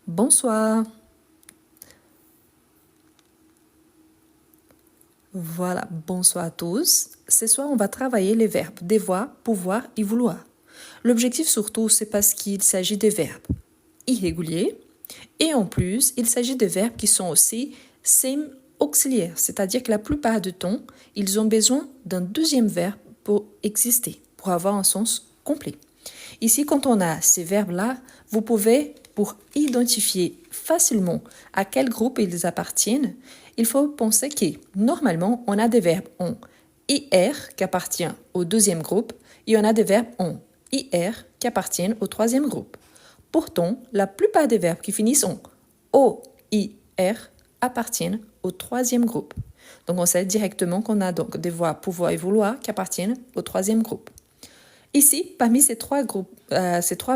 Bonsoir. Voilà, bonsoir à tous. Ce soir, on va travailler les verbes devoir, pouvoir et vouloir. L'objectif surtout, c'est parce qu'il s'agit de verbes irréguliers et en plus, il s'agit de verbes qui sont aussi semi-auxiliaires, c'est-à-dire que la plupart du temps, ils ont besoin d'un deuxième verbe pour exister, pour avoir un sens complet. Ici, quand on a ces verbes-là, vous pouvez, pour identifier facilement à quel groupe ils appartiennent, il faut penser que normalement, on a des verbes en IR qui appartiennent au deuxième groupe et on a des verbes en IR qui appartiennent au troisième groupe. Pourtant, la plupart des verbes qui finissent en OIR appartiennent au troisième groupe. Donc, on sait directement qu'on a donc devoir, pouvoir et vouloir qui appartiennent au troisième groupe. Ici, parmi ces trois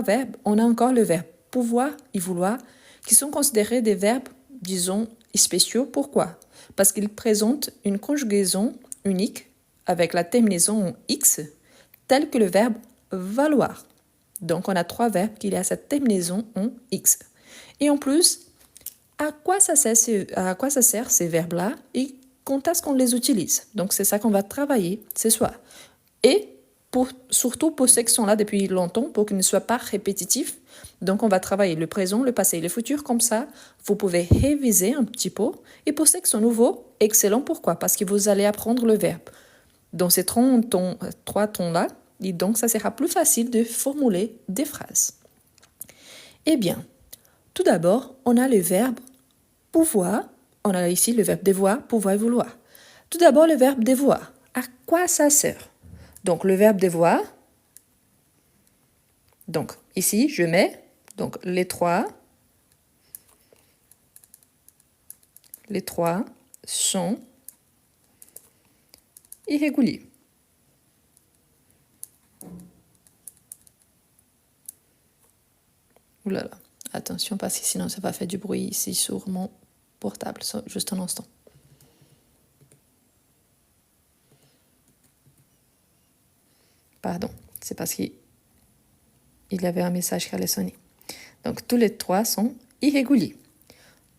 verbes, on a encore le verbe pouvoir et vouloir qui sont considérés des verbes, disons, spéciaux. Pourquoi? Parce qu'ils présentent une conjugaison unique avec la terminaison en X, telle que le verbe valoir. Donc, on a trois verbes qui ont cette terminaison en X. Et en plus, à quoi ça sert ces verbes-là et quand est-ce qu'on les utilise? Donc, c'est ça qu'on va travailler ce soir. Et surtout pour ceux qui sont là depuis longtemps, pour qu'ils ne soient pas répétitifs. Donc, on va travailler le présent, le passé et le futur. Comme ça, vous pouvez réviser un petit peu. Et pour ceux qui sont nouveaux, excellent. Pourquoi? Parce que vous allez apprendre le verbe dans ces trois tons-là. Et donc, ça sera plus facile de formuler des phrases. Eh bien, tout d'abord, on a le verbe pouvoir. On a ici le verbe devoir, pouvoir et vouloir. Tout d'abord, le verbe devoir. À quoi ça sert? Donc, le verbe devoir. Donc, ici, je mets donc les trois sont irréguliers. Ouh là là, attention parce que sinon ça va faire du bruit ici sur mon portable. Juste un instant. Pardon, c'est parce qu'il y avait un message qui allait sonner. Donc, tous les trois sont irréguliers.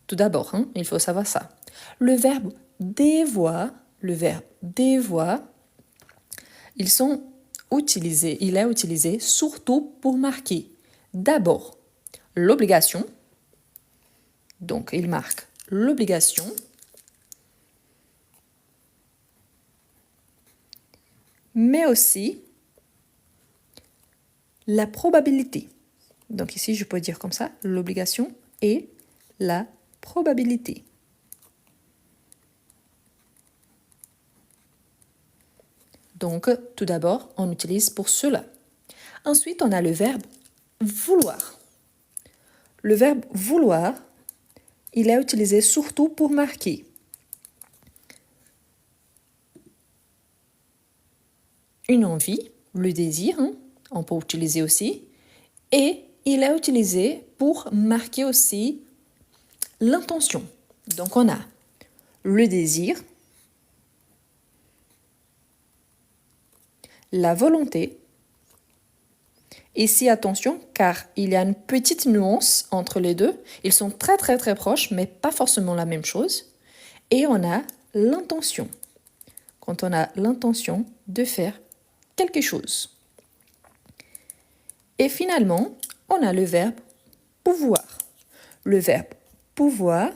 Tout d'abord, il faut savoir ça. Le verbe devoir, il est utilisé surtout pour marquer d'abord l'obligation. Donc, il marque l'obligation. Mais aussi la probabilité. Donc ici, je peux dire comme ça, l'obligation et la probabilité. Donc, tout d'abord, on utilise pour cela. Ensuite, on a le verbe vouloir. Le verbe vouloir, il est utilisé surtout pour marquer une envie, le désir, on peut utiliser aussi, et il est utilisé pour marquer aussi l'intention. Donc, on a le désir, la volonté. Ici, attention, car il y a une petite nuance entre les deux. Ils sont très, très, très proches, mais pas forcément la même chose. Et on a l'intention. Quand on a l'intention de faire quelque chose. Et finalement, on a le verbe pouvoir. Le verbe pouvoir,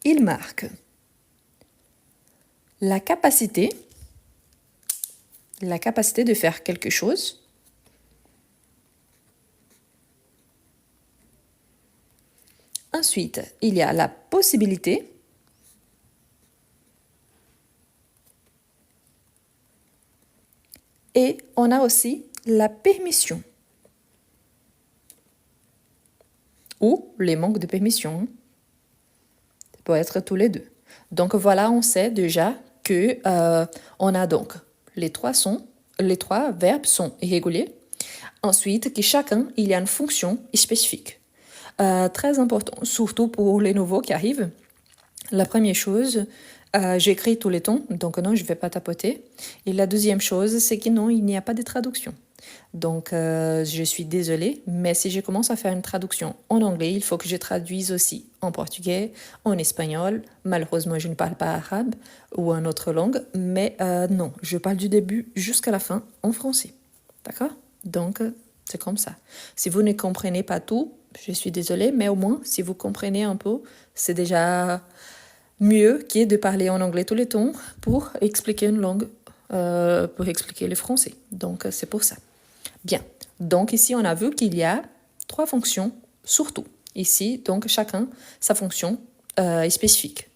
il marque la capacité de faire quelque chose. Ensuite, il y a la possibilité. Et on a aussi la permission. Ou les manques de permission. Ça peut être tous les deux. Donc voilà, on sait déjà que on a donc les trois verbes sont irréguliers. Ensuite, que chacun, il y a une fonction spécifique. Très important, surtout pour les nouveaux qui arrivent. La première chose, j'écris tous les temps, donc non, je ne vais pas tapoter. Et la deuxième chose, c'est que non, il n'y a pas de traduction. Donc, je suis désolée, mais si je commence à faire une traduction en anglais, il faut que je traduise aussi en portugais, en espagnol. Malheureusement, je ne parle pas arabe ou une autre langue, mais non, je parle du début jusqu'à la fin en français. D'accord? Donc, c'est comme ça. Si vous ne comprenez pas tout, je suis désolée, mais au moins, si vous comprenez un peu, c'est déjà mieux que de parler en anglais tout le temps pour expliquer une langue, pour expliquer le français. Donc, c'est pour ça. Bien, donc ici on a vu qu'il y a 3 fonctions surtout. Ici, donc chacun sa fonction est spécifique.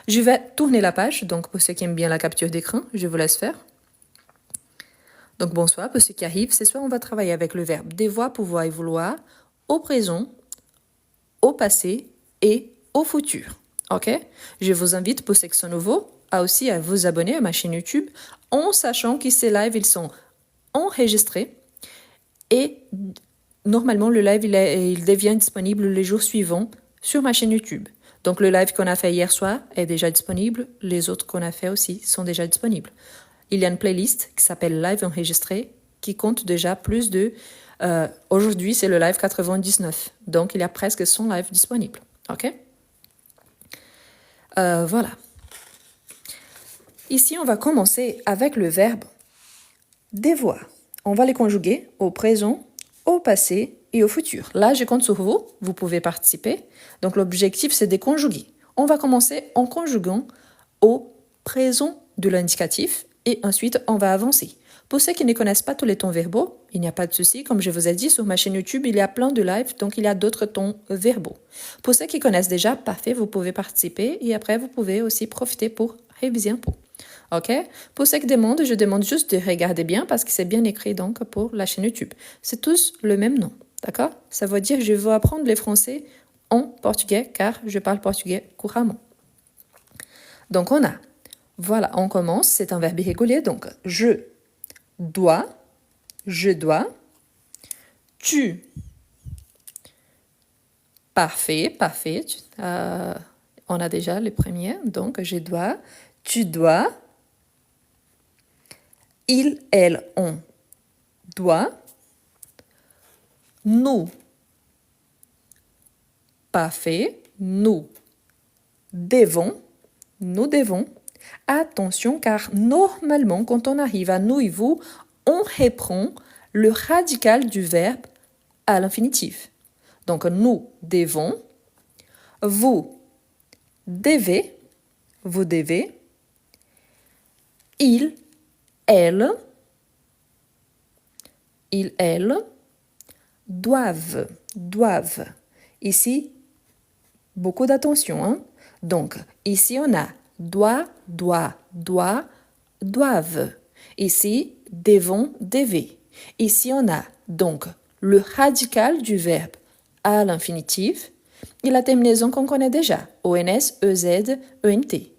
Je vais tourner la page, donc pour ceux qui aiment bien la capture d'écran, je vous laisse faire. Donc bonsoir, pour ceux qui arrivent, ce soir on va travailler avec le verbe devoir, pouvoir et vouloir au présent, au passé et au futur. Ok? Je vous invite pour ceux qui sont nouveaux à aussi à vous abonner à ma chaîne YouTube en sachant que ces lives ils sont enregistrés. Et normalement, le live, il devient disponible les jours suivants sur ma chaîne YouTube. Donc, le live qu'on a fait hier soir est déjà disponible. Les autres qu'on a fait aussi sont déjà disponibles. Il y a une playlist qui s'appelle Live enregistré qui compte déjà plus de... aujourd'hui, c'est le live 99. Donc, il y a presque 100 lives disponibles. OK? Voilà. Ici, on va commencer avec le verbe devoir. On va les conjuguer au présent, au passé et au futur. Là, je compte sur vous. Vous pouvez participer. Donc, l'objectif, c'est de conjuguer. On va commencer en conjuguant au présent de l'indicatif et ensuite, on va avancer. Pour ceux qui ne connaissent pas tous les temps verbaux, il n'y a pas de souci. Comme je vous ai dit, sur ma chaîne YouTube, il y a plein de lives, donc il y a d'autres temps verbaux. Pour ceux qui connaissent déjà, parfait, vous pouvez participer et après, vous pouvez aussi profiter pour réviser un peu. OK? Pour ceux qui demandent, je demande juste de regarder bien parce que c'est bien écrit donc pour la chaîne YouTube. C'est tous le même nom. D'accord? Ça veut dire que je veux apprendre les français en portugais car je parle portugais couramment. Donc on a, voilà, on commence, c'est un verbe irrégulier. Donc je dois, tu, parfait, parfait. On a déjà les premiers. Donc je dois, tu dois. Il, elle, on doit. Nous, parfait. Nous devons. Attention, car normalement, quand on arrive à nous et vous, on reprend le radical du verbe à l'infinitif. Donc, nous devons. Vous devez. Il, elle, doivent. Ici, beaucoup d'attention. Hein? Donc, ici, on a doivent. Ici, devons, devez. Ici, on a donc le radical du verbe à l'infinitif et la terminaison qu'on connaît déjà, ONS, EZ, ENT.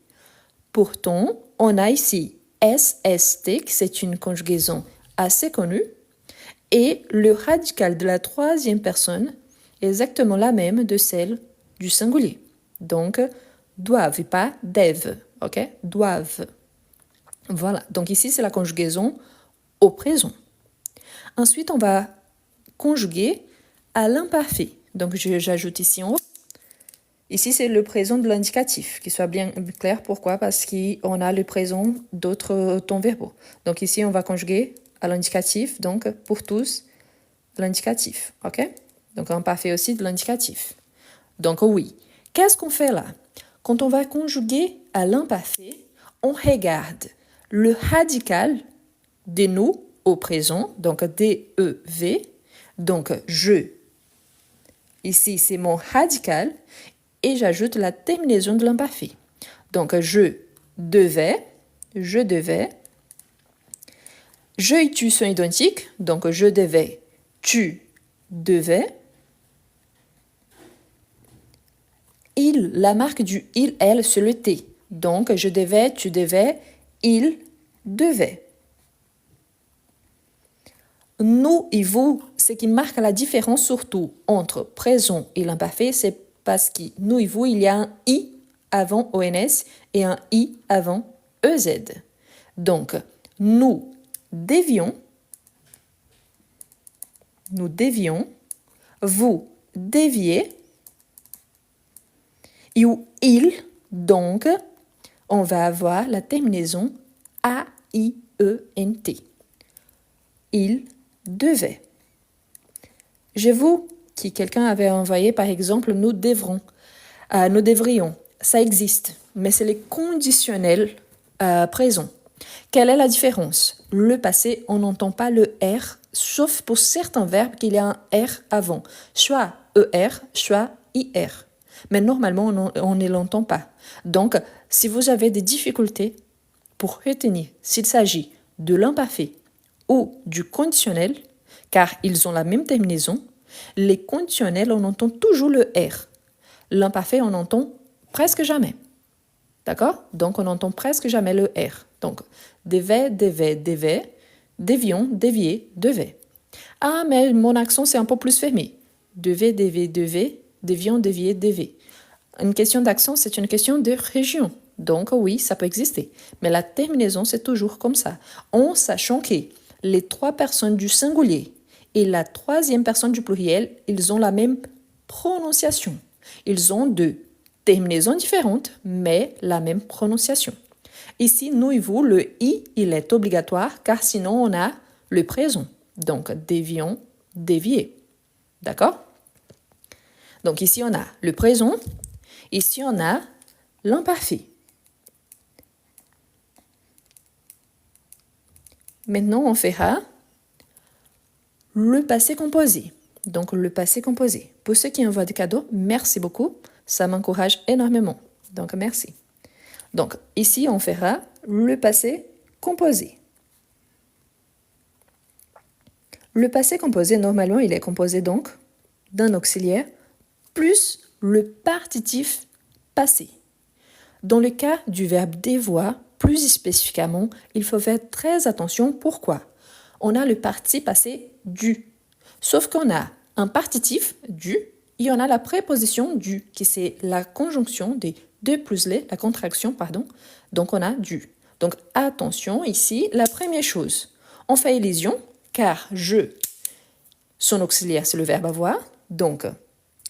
Pourtant, on a ici SST, qui c'est une conjugaison assez connue, et le radical de la troisième personne est exactement la même de celle du singulier. Donc, doivent et pas dev. OK? Doivent. Voilà. Donc ici, c'est la conjugaison au présent. Ensuite, on va conjuguer à l'imparfait. Donc, j'ajoute ici en haut. Ici, c'est le présent de l'indicatif, qu'il soit bien clair. Pourquoi? Parce qu'on a le présent d'autres temps verbaux. Donc ici, on va conjuguer à l'indicatif. Donc, pour tous, l'indicatif. OK? Donc, imparfait aussi de l'indicatif. Donc, oui. Qu'est-ce qu'on fait là? Quand on va conjuguer à l'imparfait, on regarde le radical de nous au présent, donc DEV, donc je. Ici, c'est mon radical et j'ajoute la terminaison de l'imparfait. Donc, je devais. Je et tu sont identiques, donc je devais, tu devais. Il, la marque du il, elle, c'est le T. Donc, je devais, tu devais, il devait. Nous et vous, ce qui marque la différence surtout entre présent et l'imparfait, c'est parce que nous et vous, il y a un i avant ONS et un i avant EZ. Donc, nous devions, nous dévions, vous déviez, et ou il, donc, on va avoir la terminaison A-I-E-N-T. Il devait. J'ai vu que quelqu'un avait envoyé, par exemple, nous devrons, nous devrions. Ça existe, mais c'est les conditionnels présents. Quelle est la différence? Le passé, on n'entend pas le R, sauf pour certains verbes qu'il y a un R avant. Soit ER, soit IR. Mais normalement, on ne l'entend pas. Donc, si vous avez des difficultés pour retenir s'il s'agit de l'imparfait ou du conditionnel, car ils ont la même terminaison, les conditionnels, on entend toujours le R. L'imparfait, on entend presque jamais. D'accord? Donc, on n'entend presque jamais le R. Donc, devait, devions, deviez, devait. Ah, mais mon accent, c'est un peu plus fermé. Devait, devions, deviez, devez. Une question d'accent, c'est une question de région. Donc, oui, ça peut exister. Mais la terminaison, c'est toujours comme ça. En sachant que les trois personnes du singulier et la troisième personne du pluriel, ils ont la même prononciation. Ils ont deux terminaisons différentes, mais la même prononciation. Ici, nous et vous, le i, il est obligatoire, car sinon on a le présent. Donc, devions, deviez. D'accord? Donc, ici, on a le présent. Ici, on a l'imparfait. Maintenant, on fera le passé composé. Donc, le passé composé. Pour ceux qui envoient des cadeaux, merci beaucoup. Ça m'encourage énormément. Donc, merci. Donc, ici, on fera le passé composé. Le passé composé, normalement, il est composé donc d'un auxiliaire plus le partitif passé. Dans le cas du verbe devoir, plus spécifiquement, il faut faire très attention. Pourquoi? On a le participe passé du. Sauf qu'on a un partitif du et on a la préposition du, qui c'est la conjonction des deux plus les, la contraction, pardon. Donc on a du. Donc attention ici, la première chose, on fait élision, car je, son auxiliaire c'est le verbe avoir, donc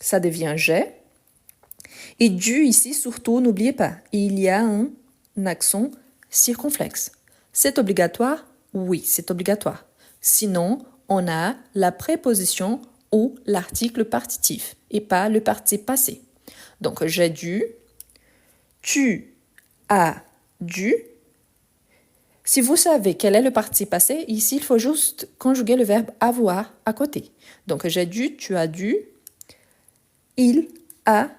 ça devient j'ai. Et du ici, surtout, n'oubliez pas, il y a un accent circonflexe. C'est obligatoire? Oui, c'est obligatoire. Sinon, on a la préposition ou l'article partitif et pas le participe passé. Donc, j'ai dû, tu as dû. Si vous savez quel est le participe passé, ici, il faut juste conjuguer le verbe avoir à côté. Donc, j'ai dû, tu as dû, il a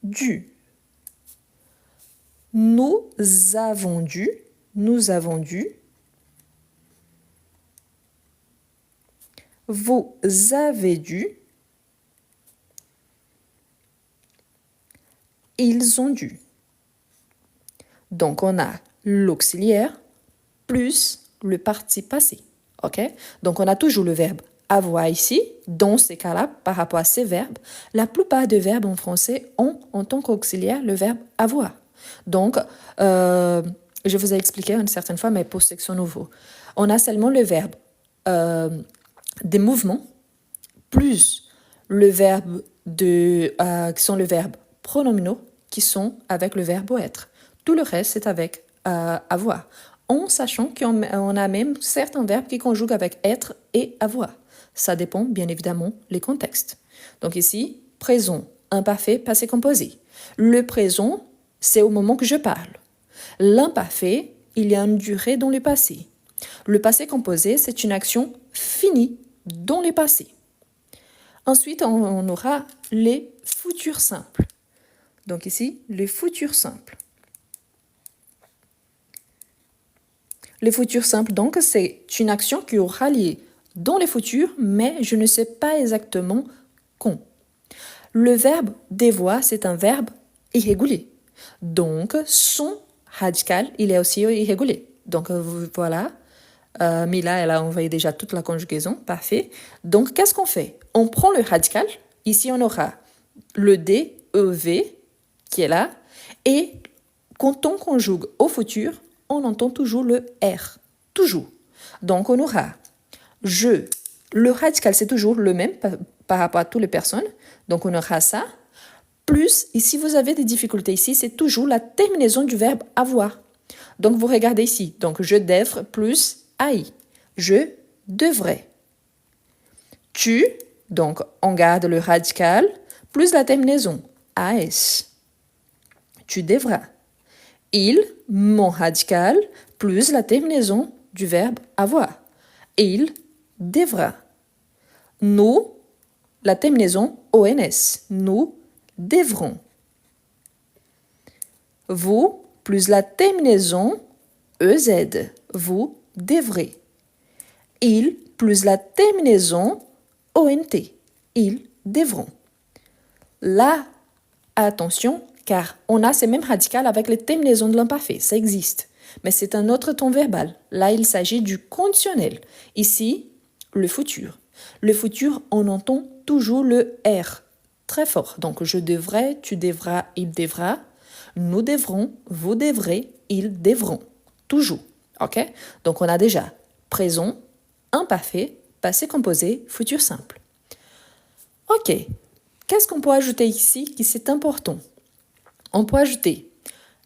dû. Nous avons dû, nous avons dû. Vous avez dû. Ils ont dû. Donc, on a l'auxiliaire plus le participe passé. OK? Donc, on a toujours le verbe avoir ici. Dans ces cas-là, par rapport à ces verbes, la plupart des verbes en français ont en tant qu'auxiliaire le verbe avoir. Donc, je vous ai expliqué une certaine fois, mais pour ceux qui sont nouveaux, on a seulement le verbe des mouvements plus le verbe qui sont le verbe pronominaux qui sont avec le verbe être. Tout le reste, c'est avec avoir. En sachant qu'on a même certains verbes qui conjuguent avec être et avoir. Ça dépend, bien évidemment, les contextes. Donc ici, présent, imparfait, passé composé. Le présent, c'est au moment que je parle. L'imparfait, il y a une durée dans le passé. Le passé composé, c'est une action finie dans le passé. Ensuite, on aura les futurs simples. Donc ici, les futurs simples. Les futurs simples, donc, c'est une action qui aura lieu dans le futur, mais je ne sais pas exactement quand. Le verbe devoir, c'est un verbe irrégulier. Donc, son radical, il est aussi irrégulier. Donc, voilà. Mila, elle a envoyé déjà toute la conjugaison. Parfait. Donc, qu'est-ce qu'on fait? On prend le radical. Ici, on aura le D, E, V qui est là. Et quand on conjugue au futur, on entend toujours le R. Toujours. Donc, on aura je Le radical, c'est toujours le même par rapport à toutes les personnes. Donc, on aura ça. Plus, et si vous avez des difficultés ici, c'est toujours la terminaison du verbe avoir. Donc, vous regardez ici. Donc, je devrais plus AI. Je devrais. Tu, donc, on garde le radical plus la terminaison AS. Tu devras. Il, mon radical, plus la terminaison du verbe avoir. Il devra. Nous, la terminaison ONS. Nous devrons. Vous, plus la terminaison EZ. Vous devrez. Il, plus la terminaison ONT. Ils devront. Là, attention, car on a ces mêmes radicales avec les terminaisons de l'imparfait. Ça existe. Mais c'est un autre ton verbal. Là, il s'agit du conditionnel. Ici, le futur. Le futur, on entend toujours le R. Très fort. Donc, je devrais, tu devras, il devra. Nous devrons, vous devrez, ils devront. Toujours. OK? Donc, on a déjà présent, imparfait, passé composé, futur simple. OK. Qu'est-ce qu'on peut ajouter ici qui c'est important? On peut ajouter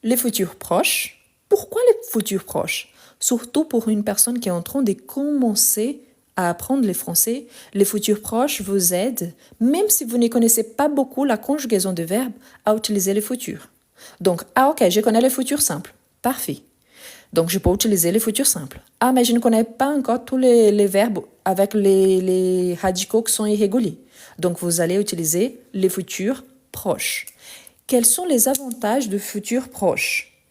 les futurs proches. Pourquoi les futurs proches? Surtout pour une personne qui est en train de commencer à apprendre le français, les futurs proches vous aident, même si vous ne connaissez pas beaucoup la conjugaison de verbes, à utiliser les futurs. Donc, ok, je connais les futurs simples. Parfait. Donc, je peux utiliser les futurs simples. Ah, mais je ne connais pas encore tous les verbes avec les radicaux qui sont irréguliers. Donc, vous allez utiliser les futurs proches. Quels sont les avantages de futurs proches?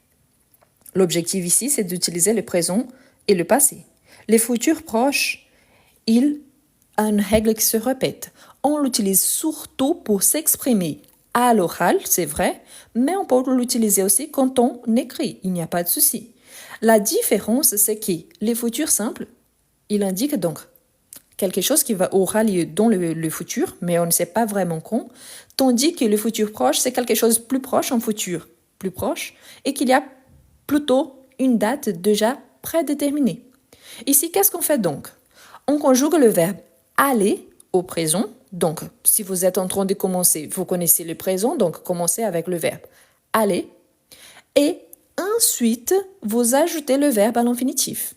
L'objectif ici, c'est d'utiliser le présent et le passé. Les futurs proches, il a une règle qui se répète. On l'utilise surtout pour s'exprimer à l'oral, c'est vrai, mais on peut l'utiliser aussi quand on écrit. Il n'y a pas de souci. La différence, c'est que les futurs simples, il indique donc quelque chose qui aura lieu dans le futur, mais on ne sait pas vraiment quand, tandis que le futur proche, c'est quelque chose de plus proche en futur, plus proche, et qu'il y a plutôt une date déjà prédéterminée. Ici, qu'est-ce qu'on fait donc? On conjugue le verbe aller au présent. Donc, si vous êtes en train de commencer, vous connaissez le présent, donc commencez avec le verbe aller. Et ensuite, vous ajoutez le verbe à l'infinitif.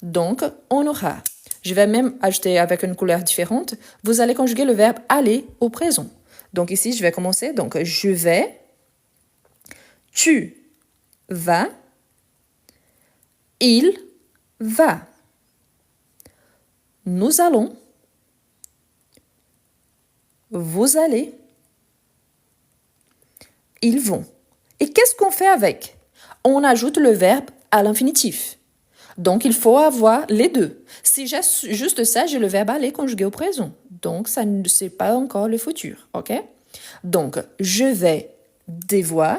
Donc, on aura, je vais même ajouter avec une couleur différente, vous allez conjuguer le verbe aller au présent. Donc ici, je vais commencer. Donc, je vais, tu vas, il va. Nous allons, vous allez, ils vont. Et qu'est-ce qu'on fait avec? On ajoute le verbe à l'infinitif. Donc, il faut avoir les deux. Si j'ai juste ça, j'ai le verbe aller conjugué au présent. Donc, ça ne c'est pas encore le futur, OK? Donc, je vais devoir.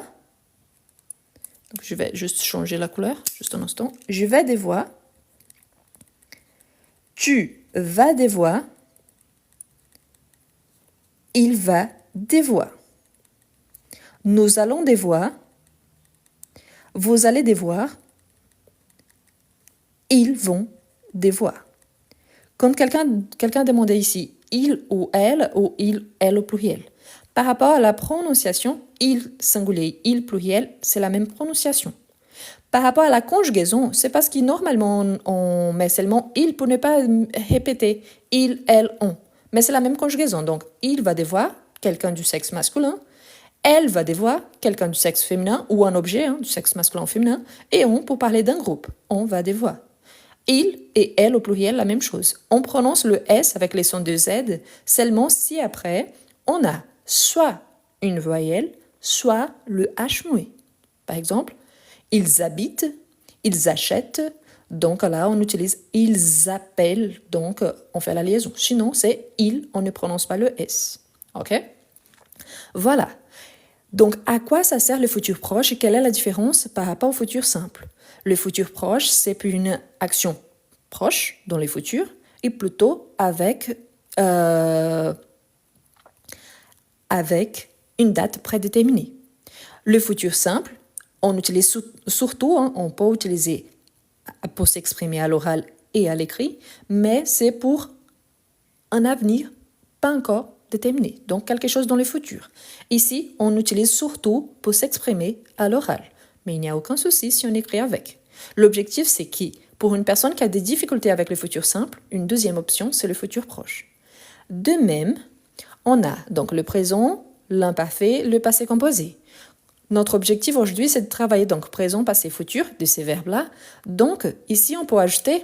Donc, je vais juste changer la couleur, juste un instant. Je vais devoir. Tu vas devoir. Il va devoir. Nous allons devoir. Vous allez devoir. Ils vont devoir. Quand quelqu'un demandait ici il ou elle au pluriel. Par rapport à la prononciation, il singulier, il pluriel, c'est la même prononciation. Par rapport à la conjugaison, c'est parce que normalement on met seulement il pour ne pas répéter il, elle, on. Mais c'est la même conjugaison. Donc, il va devoir, quelqu'un du sexe masculin. Elle va devoir, quelqu'un du sexe féminin ou un objet du sexe masculin ou féminin. Et on pour parler d'un groupe. On va devoir. Il et elle au pluriel, la même chose. On prononce le S avec les sons de Z seulement si après, on a soit une voyelle, soit le H muet. Par exemple, ils habitent, ils achètent, donc là, on utilise ils appellent, donc on fait la liaison. Sinon, c'est ils, on ne prononce pas le S. OK? Voilà. Donc, à quoi ça sert le futur proche et quelle est la différence par rapport au futur simple? Le futur proche, c'est plus une action proche dans le futur et plutôt avec une date prédéterminée. Le futur simple, on utilise surtout, on peut utiliser pour s'exprimer à l'oral et à l'écrit, mais c'est pour un avenir pas encore déterminé, donc quelque chose dans le futur. Ici, on utilise surtout pour s'exprimer à l'oral, mais il n'y a aucun souci si on écrit avec. L'objectif, c'est que pour une personne qui a des difficultés avec le futur simple, une deuxième option, c'est le futur proche. De même, on a donc le présent, l'imparfait, le passé composé. Notre objectif aujourd'hui, c'est de travailler donc présent, passé, futur de ces verbes-là. Donc, ici, on peut ajouter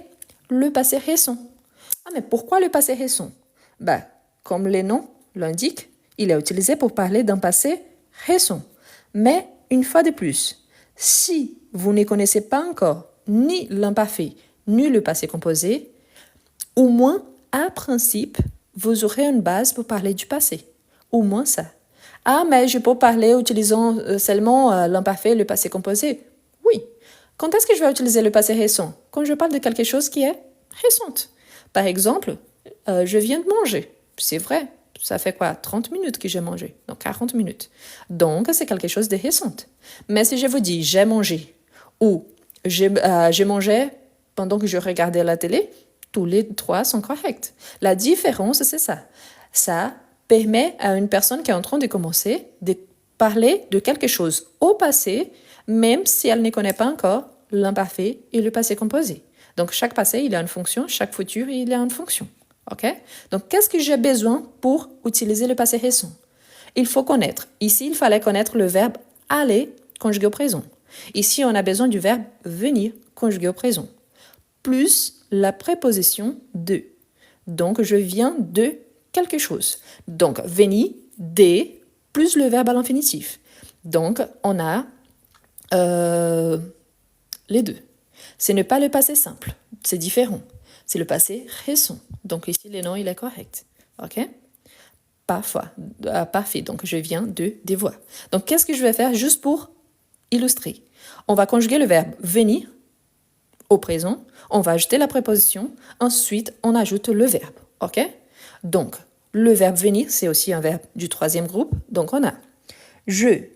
le passé récent. Ah, mais pourquoi le passé récent? Comme les noms l'indiquent, il est utilisé pour parler d'un passé récent. Mais, une fois de plus, si vous ne connaissez pas encore ni l'imparfait, ni le passé composé, au moins, à principe, vous aurez une base pour parler du passé. Au moins ça. Ah, mais je peux parler utilisant seulement l'imparfait, le passé composé. Oui. Quand est-ce que je vais utiliser le passé récent? Quand je parle de quelque chose qui est récente. Par exemple, je viens de manger. C'est vrai. Ça fait quoi? 30 minutes que j'ai mangé. Donc 40 minutes. Donc, c'est quelque chose de récent. Mais si je vous dis j'ai mangé ou j'ai mangé pendant que je regardais la télé, tous les trois sont corrects. La différence, c'est ça. Ça permet à une personne qui est en train de commencer de parler de quelque chose au passé, même si elle ne connaît pas encore l'imparfait et le passé composé. Donc, chaque passé, il a une fonction, chaque futur, il a une fonction. OK? Donc, qu'est-ce que j'ai besoin pour utiliser le passé récent? Il faut connaître. Ici, il fallait connaître le verbe aller conjugué au présent. Ici, on a besoin du verbe venir conjugué au présent, plus la préposition de. Donc, je viens de quelque chose. Donc, venir, de, plus le verbe à l'infinitif. Donc, on a les deux. Ce n'est pas le passé simple, c'est différent. C'est le passé récent. Donc, ici, le nom, il est correct. OK? Parfait. Donc, je viens de des voix. Donc, qu'est-ce que je vais faire juste pour illustrer? On va conjuguer le verbe venir au présent. On va ajouter la préposition. Ensuite, on ajoute le verbe. OK? Donc, le verbe venir, c'est aussi un verbe du troisième groupe. Donc, on a je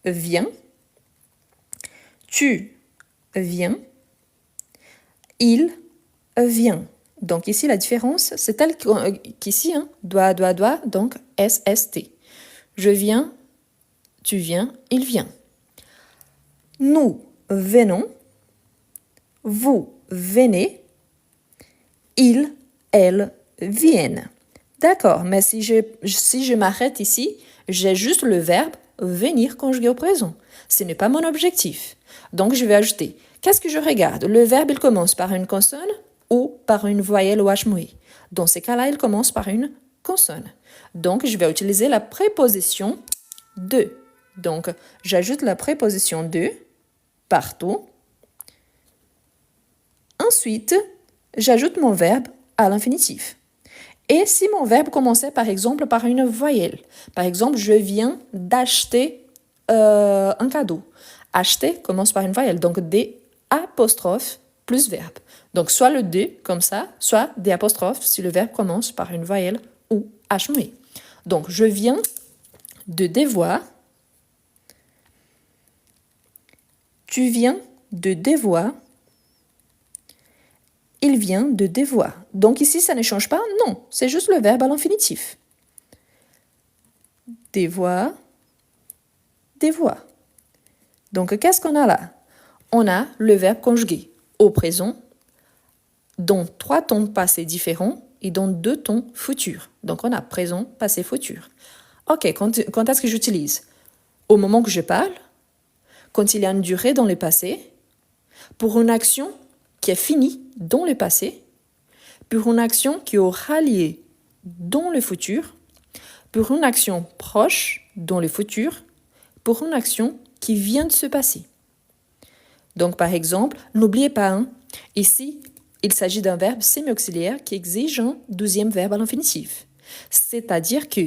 viens, tu viens, il vient. Donc, ici, la différence, c'est telle qu'ici, doit, donc SST. Je viens, tu viens, il vient. Nous venons, vous venez, ils, elles viennent. D'accord, mais si je m'arrête ici, j'ai juste le verbe venir conjugué au présent. Ce n'est pas mon objectif. Donc, je vais ajouter. Qu'est-ce que je regarde? Le verbe, il commence par une consonne ou par une voyelle ou H muet. Dans ces cas-là, il commence par une consonne. Donc, je vais utiliser la préposition de. Donc, j'ajoute la préposition de partout. Ensuite, j'ajoute mon verbe à l'infinitif. Et si mon verbe commençait par exemple par une voyelle, par exemple, je viens d'acheter un cadeau. Acheter commence par une voyelle, donc des apostrophes plus verbe. Donc soit le de comme ça, soit des apostrophes si le verbe commence par une voyelle ou H muet. Donc je viens de devoir, tu viens de devoir, il vient de devoir. Donc ici, ça ne change pas? Non, c'est juste le verbe à l'infinitif. Devoir, devoir. Donc, qu'est-ce qu'on a là? On a le verbe conjugué au présent, dont 3 tons passés différents et dont 2 tons futurs. Donc, on a présent, passé, futur. OK, quand est-ce que j'utilise? Au moment que je parle, quand il y a une durée dans le passé, pour une action qui est finie dans le passé, pour une action qui aura lieu dans le futur, pour une action proche dans le futur, pour une action qui vient de se passer. Donc, par exemple, n'oubliez pas, ici, il s'agit d'un verbe semi-auxiliaire qui exige un deuxième verbe à l'infinitif. C'est-à-dire que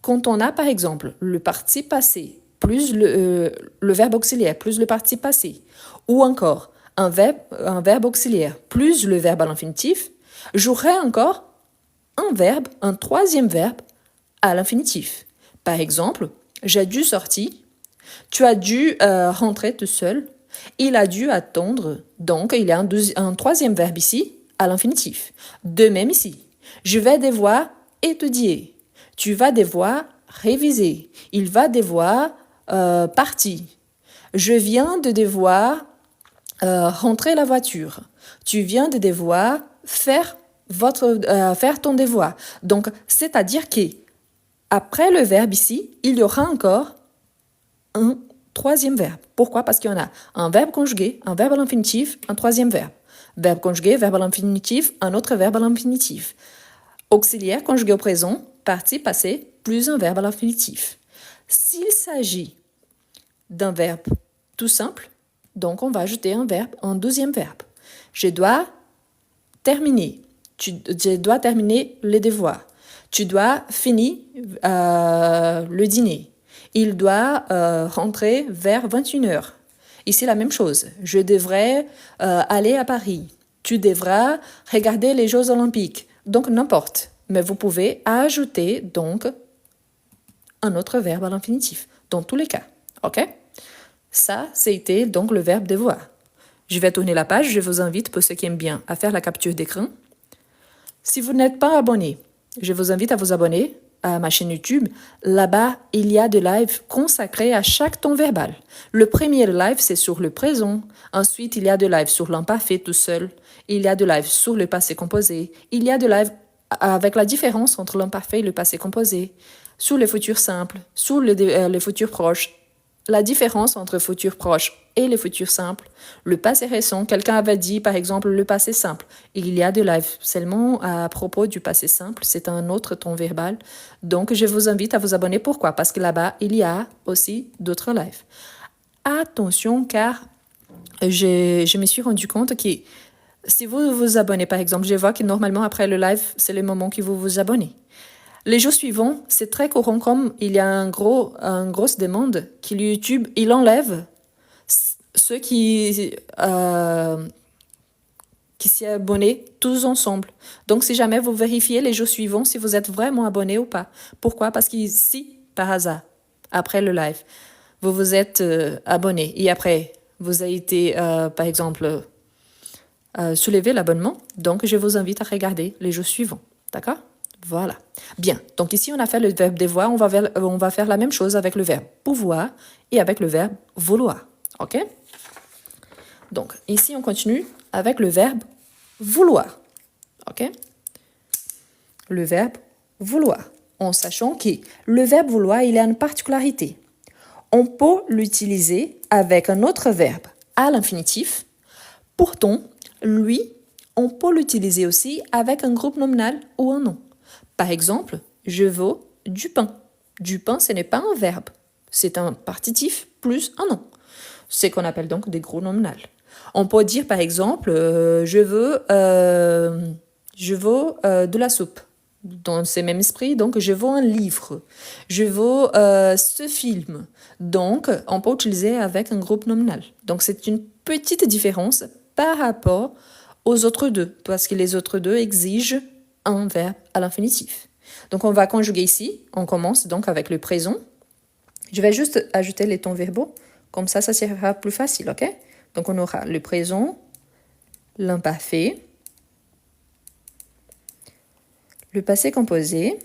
quand on a, par exemple, le participe passé plus le verbe auxiliaire plus le participe passé, ou encore un verbe auxiliaire plus le verbe à l'infinitif, j'aurai encore un troisième verbe à l'infinitif. Par exemple, j'ai dû sortir, tu as dû rentrer tout seul, il a dû attendre. Donc, il y a un troisième verbe ici à l'infinitif. De même ici. Je vais devoir étudier. Tu vas devoir réviser. Il va devoir partir. Je viens de devoir rentrer la voiture. Tu viens de devoir faire ton devoir. Donc, c'est-à-dire que après le verbe ici, il y aura encore un troisième verbe. Pourquoi? Parce qu'il y en a un verbe conjugué, un verbe à l'infinitif, un troisième verbe. Verbe conjugué, verbe à l'infinitif, un autre verbe à l'infinitif. Auxiliaire conjugué au présent, parti passé, plus un verbe à l'infinitif. S'il s'agit d'un verbe tout simple, donc on va ajouter un deuxième verbe. Je dois terminer. Je dois terminer les devoirs. Tu dois finir le dîner. Il doit rentrer vers 21h. Ici, la même chose. Je devrais aller à Paris. Tu devras regarder les Jeux Olympiques. Donc, n'importe. Mais vous pouvez ajouter donc un autre verbe à l'infinitif. Dans tous les cas. OK? Ça, c'était donc le verbe devoir. Je vais tourner la page. Je vous invite, pour ceux qui aiment bien, à faire la capture d'écran. Si vous n'êtes pas abonné, je vous invite à vous abonner à ma chaîne YouTube. Là-bas, il y a des lives consacrés à chaque ton verbal. Le premier live, c'est sur le présent. Ensuite, il y a des lives sur l'imparfait tout seul. Il y a des lives sur le passé composé. Il y a des lives avec la différence entre l'imparfait et le passé composé. Sur le futur simple, sur le futur proche. La différence entre futur proche et le futur simple. Le passé récent, quelqu'un avait dit par exemple le passé simple. Il y a des lives seulement à propos du passé simple, c'est un autre ton verbal. Donc je vous invite à vous abonner. Pourquoi? Parce que là-bas, il y a aussi d'autres lives. Attention car je me suis rendu compte que si vous vous abonnez par exemple, je vois que normalement après le live, c'est le moment que vous vous abonnez. Les jours suivants, c'est très courant comme il y a une grosse demande que YouTube, il enlève ceux qui s'y abonnent tous ensemble. Donc, si jamais vous vérifiez les jours suivants si vous êtes vraiment abonné ou pas. Pourquoi? Parce que si, par hasard, après le live, vous vous êtes abonné et après, vous avez été, par exemple, soulevé l'abonnement, donc je vous invite à regarder les jours suivants. D'accord? Voilà. Bien. Donc ici, on a fait le verbe devoir. On va faire la même chose avec le verbe pouvoir et avec le verbe vouloir. OK? Donc ici, on continue avec le verbe vouloir. OK? Le verbe vouloir. En sachant que le verbe vouloir, il a une particularité. On peut l'utiliser avec un autre verbe à l'infinitif. Pourtant, lui, on peut l'utiliser aussi avec un groupe nominal ou un nom. Par exemple, je veux du pain. Du pain, ce n'est pas un verbe. C'est un partitif plus un nom. C'est ce qu'on appelle donc des groupes nominaux. On peut dire par exemple, je veux de la soupe. Dans ce même esprit, donc je veux un livre. Je veux ce film. Donc, on peut utiliser avec un groupe nominal. Donc, c'est une petite différence par rapport aux autres deux, parce que les autres deux exigent un verbe à l'infinitif. Donc, on va conjuguer ici. On commence donc avec le présent. Je vais juste ajouter les tons verbaux. Comme ça sera plus facile, OK? Donc, on aura le présent, l'imparfait, le passé composé,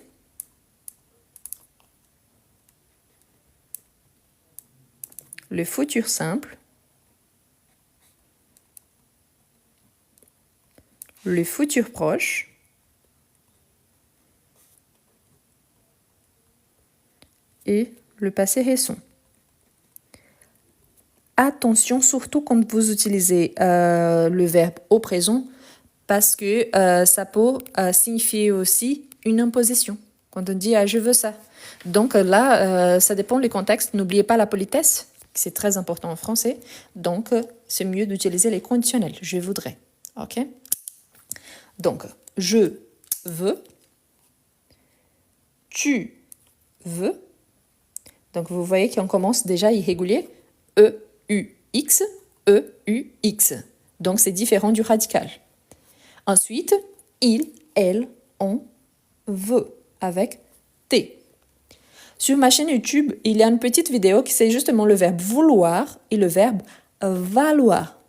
le futur simple, le futur proche, et le passé récent. Attention, surtout quand vous utilisez le verbe au présent, parce que ça peut signifier aussi une imposition. Quand on dit « je veux ça ». Donc là, ça dépend du contexte. N'oubliez pas la politesse, c'est très important en français. Donc, c'est mieux d'utiliser les conditionnels. « Je voudrais ». OK? Donc, je veux, tu veux. Donc, vous voyez qu'on commence déjà irrégulier. E-U-X, E-U-X. Donc, c'est différent du radical. Ensuite, il, elle, on, veut, avec T. Sur ma chaîne YouTube, il y a une petite vidéo qui c'est justement le verbe vouloir et le verbe valoir.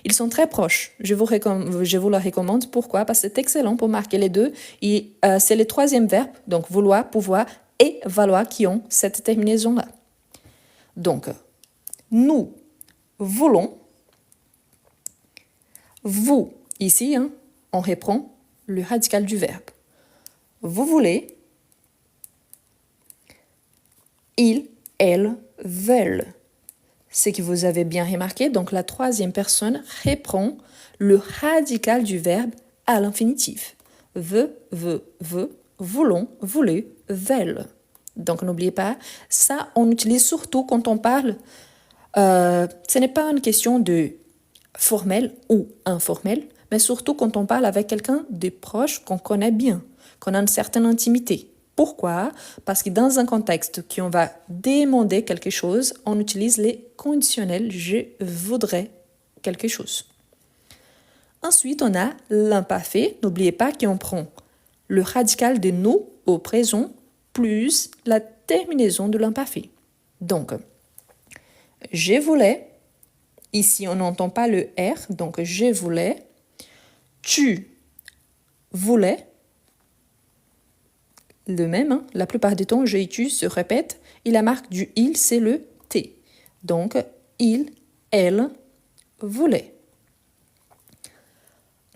Ils sont très proches. Je vous le recommande. Pourquoi? Parce que c'est excellent pour marquer les deux. Et c'est le troisième verbe, donc vouloir, pouvoir et valoir qui ont cette terminaison-là. Donc, nous voulons. Vous, ici, on reprend le radical du verbe. Vous voulez. Ils, elles veulent. C'est que vous avez bien remarqué, donc la troisième personne reprend le radical du verbe à l'infinitif. Veut, voulons, voulez, veulent. Donc n'oubliez pas, ça on utilise surtout quand on parle. Ce n'est pas une question de formel ou informel, mais surtout quand on parle avec quelqu'un de proche qu'on connaît bien, qu'on a une certaine intimité. Pourquoi? Parce que dans un contexte qui on va demander quelque chose, on utilise les conditionnels « je voudrais quelque chose ». Ensuite, on a l'imparfait. N'oubliez pas qu'on prend le radical de nous au présent plus la terminaison de l'imparfait. Donc, je voulais, ici on n'entend pas le R, donc je voulais, tu voulais, le même, la plupart du temps, je et tu se répètent, et la marque du il, c'est le T. Donc, il, elle, voulait.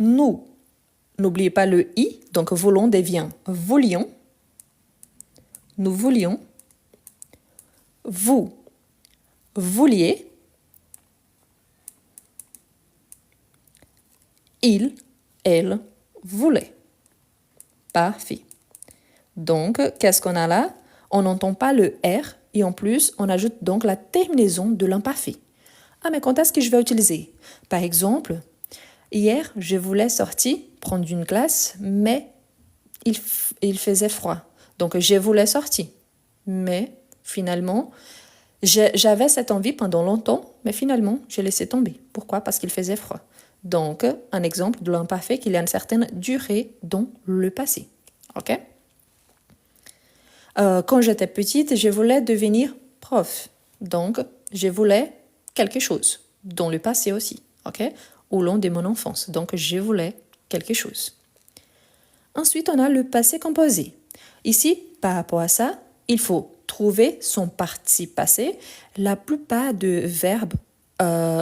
Nous, n'oubliez pas le I, donc voulons devient voulions. Nous voulions. Vous vouliez. Il, elle, voulait. Parfait. Donc, qu'est-ce qu'on a là? On n'entend pas le R et en plus, on ajoute donc la terminaison de l'imparfait. Ah, mais quand est-ce que je vais utiliser? Par exemple, hier, je voulais sortir, prendre une classe, mais il faisait froid. Donc, je voulais sortir. Mais finalement, j'avais cette envie pendant longtemps, mais finalement, j'ai laissé tomber. Pourquoi? Parce qu'il faisait froid. Donc, un exemple de l'imparfait qu'il y a une certaine durée dans le passé. OK? Quand j'étais petite, je voulais devenir prof. Donc, je voulais quelque chose, dans le passé aussi, ok? Au long de mon enfance. Donc, je voulais quelque chose. Ensuite, on a le passé composé. Ici, par rapport à ça, il faut trouver son participe passé. La plupart de verbes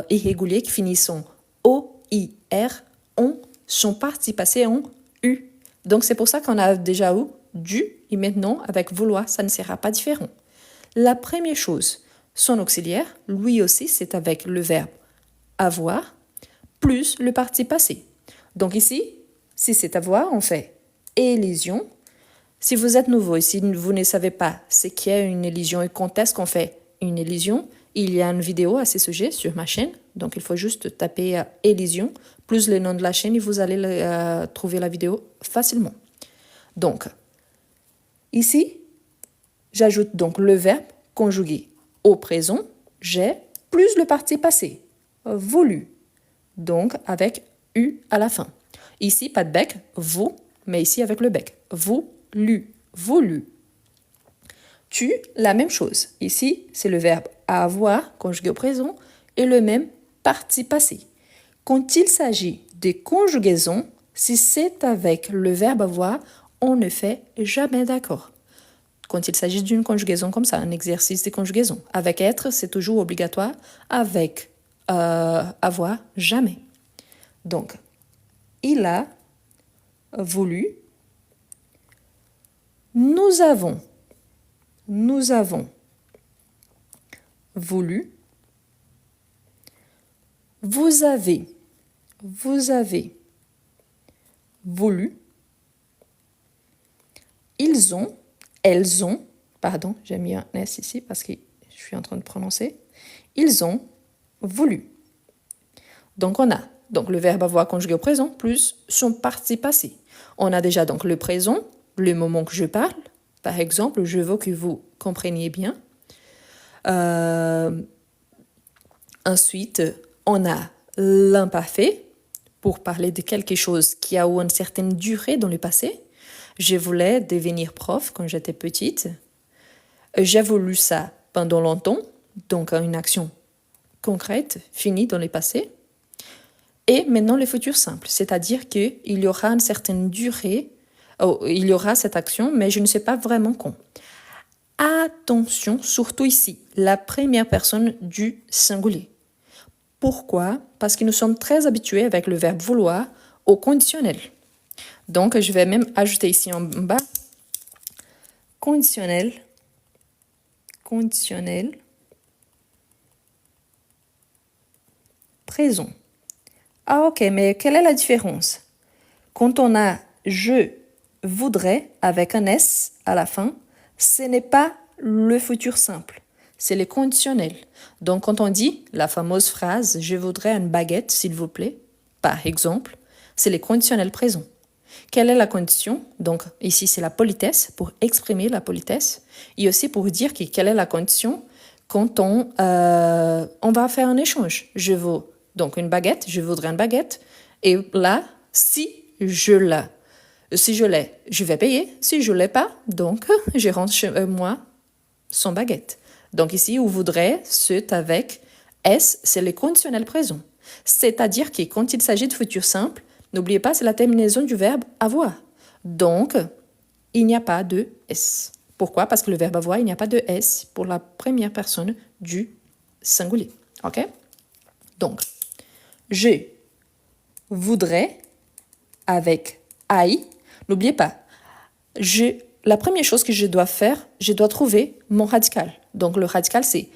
irréguliers qui finissent en O, I, R, ont son participe passé en U. Donc, c'est pour ça qu'on a déjà eu du, et maintenant, avec vouloir, ça ne sera pas différent. La première chose, son auxiliaire, lui aussi, c'est avec le verbe avoir, plus le participe passé. Donc ici, si c'est avoir, on fait élision. Si vous êtes nouveau et si vous ne savez pas ce qu'est une élision et quand est-ce qu'on fait une élision, il y a une vidéo à ce sujet sur ma chaîne. Donc il faut juste taper élision, plus le nom de la chaîne et vous allez trouver la vidéo facilement. Donc, ici, j'ajoute donc le verbe conjugué au présent, j'ai, plus le participe passé, voulu, donc avec U à la fin. Ici, pas de bec, vous, mais ici avec le bec. Voulu, voulu. Tu, la même chose. Ici, c'est le verbe avoir, conjugué au présent, et le même participe passé. Quand il s'agit de conjugaisons, si c'est avec le verbe avoir, on ne fait jamais d'accord. Quand il s'agit d'une conjugaison comme ça, un exercice de conjugaison. Avec être, c'est toujours obligatoire. Avec avoir, jamais. Donc, il a voulu. Nous avons voulu. Vous avez voulu. Elles ont, pardon, j'ai mis un S ici parce que je suis en train de prononcer. Ils ont voulu. Donc, on a donc le verbe avoir conjugué au présent plus son participe passé. On a déjà donc le présent, le moment que je parle. Par exemple, je veux que vous compreniez bien. Ensuite, on a l'imparfait pour parler de quelque chose qui a eu une certaine durée dans le passé. Je voulais devenir prof quand j'étais petite. J'ai voulu ça pendant longtemps, donc une action concrète, finie dans le passé. Et maintenant le futur simple, c'est-à-dire qu'il y aura une certaine durée, il y aura cette action, mais je ne sais pas vraiment quand. Attention, surtout ici, la première personne du singulier. Pourquoi? Parce que nous sommes très habitués avec le verbe vouloir au conditionnel. Donc, je vais même ajouter ici en bas conditionnel, présent. Ah ok, mais quelle est la différence? Quand on a je voudrais avec un S à la fin, ce n'est pas le futur simple, c'est le conditionnel. Donc quand on dit la fameuse phrase je voudrais une baguette s'il vous plaît, par exemple, c'est le conditionnel présent. Quelle est la condition? Donc ici c'est la politesse, pour exprimer la politesse, et aussi pour dire quelle est la condition quand on va faire un échange. Je veux donc une baguette, je voudrais une baguette, et là, si je l'ai, je vais payer. Si je l'ai pas, donc je rentre chez moi sans baguette. Donc ici, on voudrait, c'est avec S, c'est le conditionnel présent. C'est-à-dire que quand il s'agit de futur simple, n'oubliez pas, c'est la terminaison du verbe avoir. Donc, il n'y a pas de S. Pourquoi? Parce que le verbe avoir, il n'y a pas de S pour la première personne du singulier. OK? Donc, je voudrais avec I. N'oubliez pas, la première chose que je dois faire, je dois trouver mon radical. Donc, le radical, c'est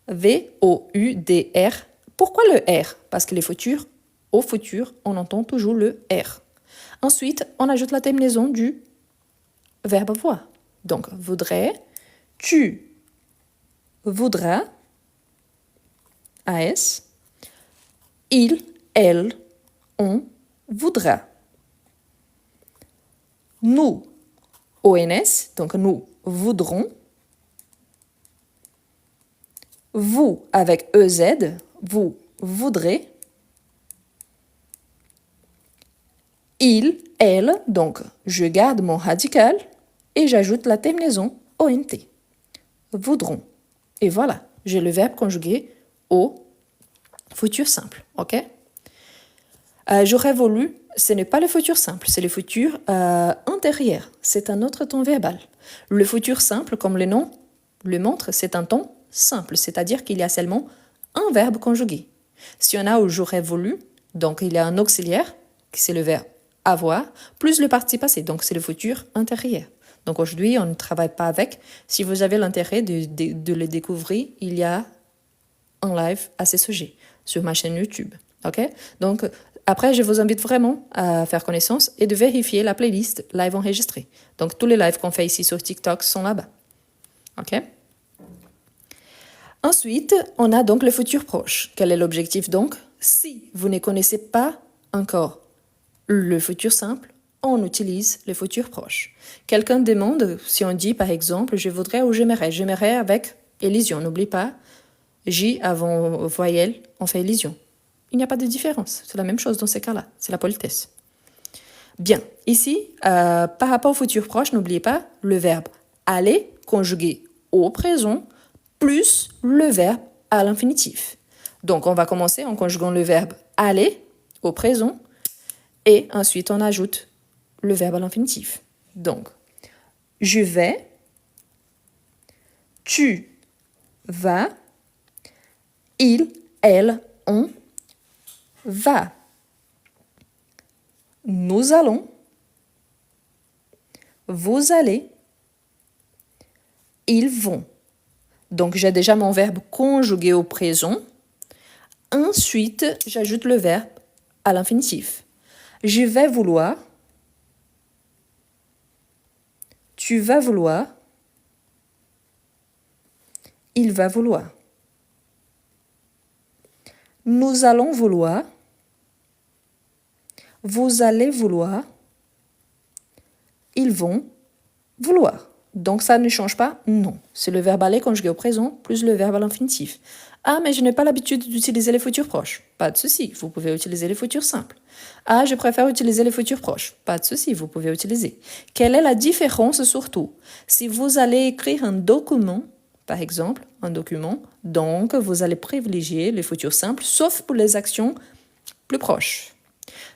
V-O-U-D-R. Pourquoi le R? Parce que au futur, on entend toujours le R. Ensuite, on ajoute la terminaison du verbe avoir. Donc, voudrais, tu voudras, AS, il, elle, on voudra. Nous, ONS, donc nous voudrons. Vous, avec EZ, vous voudrez. Il, elle, donc je garde mon radical et j'ajoute la terminaison ONT. Voudront. Et voilà, j'ai le verbe conjugué au futur simple, ok? J'aurais voulu, ce n'est pas le futur simple, c'est le futur intérieur. C'est un autre temps verbal. Le futur simple, comme le nom le montre, c'est un temps simple, c'est-à-dire qu'il y a seulement un verbe conjugué. Si on a où j'aurais voulu, donc il y a un auxiliaire, qui c'est le verbe avoir, plus le participe passé, donc c'est le futur intérieur. Donc aujourd'hui, on ne travaille pas avec. Si vous avez l'intérêt de le découvrir, il y a un live à ce sujet sur ma chaîne YouTube. Ok? Donc après, je vous invite vraiment à faire connaissance et de vérifier la playlist live enregistrée. Donc tous les lives qu'on fait ici sur TikTok sont là-bas. Ok? Ensuite, on a donc le futur proche. Quel est l'objectif donc? Si vous ne connaissez pas encore le futur simple, on utilise le futur proche. Quelqu'un demande, si on dit par exemple, je voudrais ou j'aimerais avec élision. N'oublie pas, J avant voyelle, on fait élision. Il n'y a pas de différence. C'est la même chose dans ces cas-là. C'est la politesse. Bien. Ici, par rapport au futur proche, n'oubliez pas le verbe aller conjugué au présent plus le verbe à l'infinitif. Donc, on va commencer en conjuguant le verbe aller au présent et ensuite on ajoute le verbe à l'infinitif. Donc, je vais, tu vas, il, elle, on va. Nous allons, vous allez, ils vont. Donc, j'ai déjà mon verbe conjugué au présent. Ensuite, j'ajoute le verbe à l'infinitif. Je vais vouloir, tu vas vouloir, il va vouloir. Nous allons vouloir, vous allez vouloir, ils vont vouloir. Donc ça ne change pas? Non. C'est le verbe aller conjugué au présent plus le verbe à l'infinitif. Ah, mais je n'ai pas l'habitude d'utiliser les futurs proches. Pas de souci, vous pouvez utiliser les futurs simples. Ah, je préfère utiliser les futurs proches. Pas de souci, vous pouvez utiliser. Quelle est la différence surtout? Si vous allez écrire un document, par exemple, un document, donc vous allez privilégier les futurs simples, sauf pour les actions plus proche.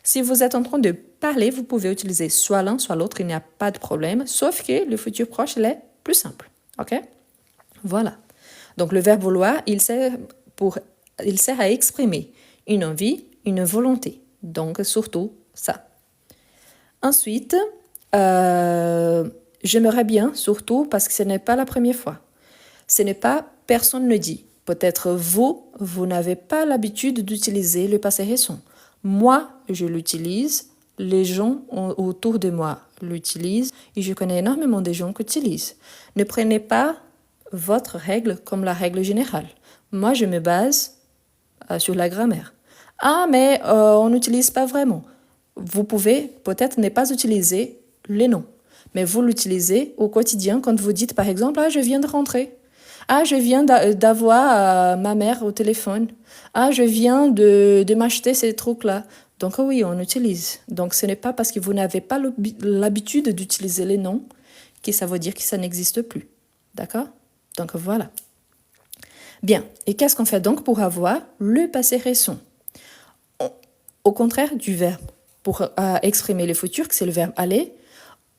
Si vous êtes en train de parler, vous pouvez utiliser soit l'un, soit l'autre, il n'y a pas de problème, sauf que le futur proche, il est plus simple. OK? Voilà. Donc, le verbe vouloir, il sert à exprimer une envie, une volonté. Donc, surtout ça. Ensuite, j'aimerais bien, surtout parce que ce n'est pas la première fois. Ce n'est pas personne ne dit. Peut-être vous n'avez pas l'habitude d'utiliser le passé récent. Moi, je l'utilise. Les gens autour de moi l'utilisent. Et je connais énormément de gens qui l'utilisent. Ne prenez pas votre règle comme la règle générale. Moi, je me base sur la grammaire. Ah, mais on n'utilise pas vraiment. Vous pouvez peut-être ne pas utiliser les noms. Mais vous l'utilisez au quotidien quand vous dites, par exemple, « Ah, je viens de rentrer. » Ah, je viens d'avoir ma mère au téléphone. Ah, je viens de m'acheter ces trucs-là. Donc oui, on utilise. Donc ce n'est pas parce que vous n'avez pas l'habitude d'utiliser les noms que ça veut dire que ça n'existe plus. D'accord? Donc voilà. Bien. Et qu'est-ce qu'on fait donc pour avoir le passé récent? Au contraire du verbe, pour exprimer le futur, que c'est le verbe aller,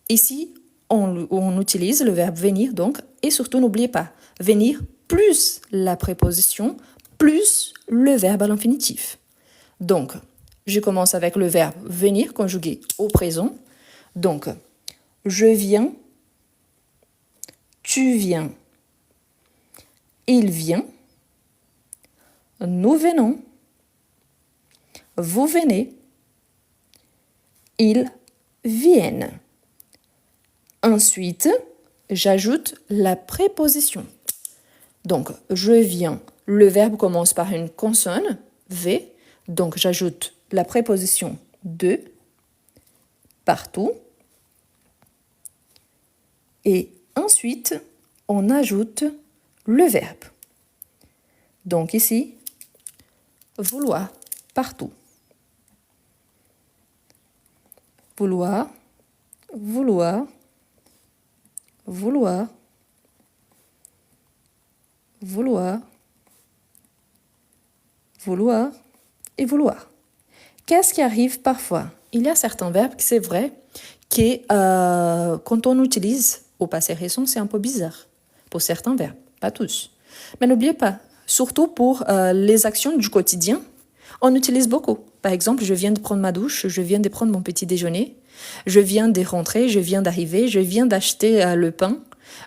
ici, on utilise le verbe venir, donc, et surtout, n'oubliez pas, venir plus la préposition, plus le verbe à l'infinitif. Donc, je commence avec le verbe venir conjugué au présent. Donc, je viens, tu viens, il vient, nous venons, vous venez, ils viennent. Ensuite, j'ajoute la préposition. Donc, je viens. Le verbe commence par une consonne, V. Donc, j'ajoute la préposition de, partout. Et ensuite, on ajoute le verbe. Donc, ici, vouloir, partout. Vouloir, vouloir, vouloir, vouloir, vouloir et vouloir. Qu'est-ce qui arrive parfois? Il y a certains verbes, c'est vrai, que quand on utilise au passé récent, c'est un peu bizarre. Pour certains verbes, pas tous. Mais n'oubliez pas, surtout pour les actions du quotidien, on utilise beaucoup. Par exemple, je viens de prendre ma douche, je viens de prendre mon petit déjeuner, je viens de rentrer, je viens d'arriver, je viens d'acheter le pain,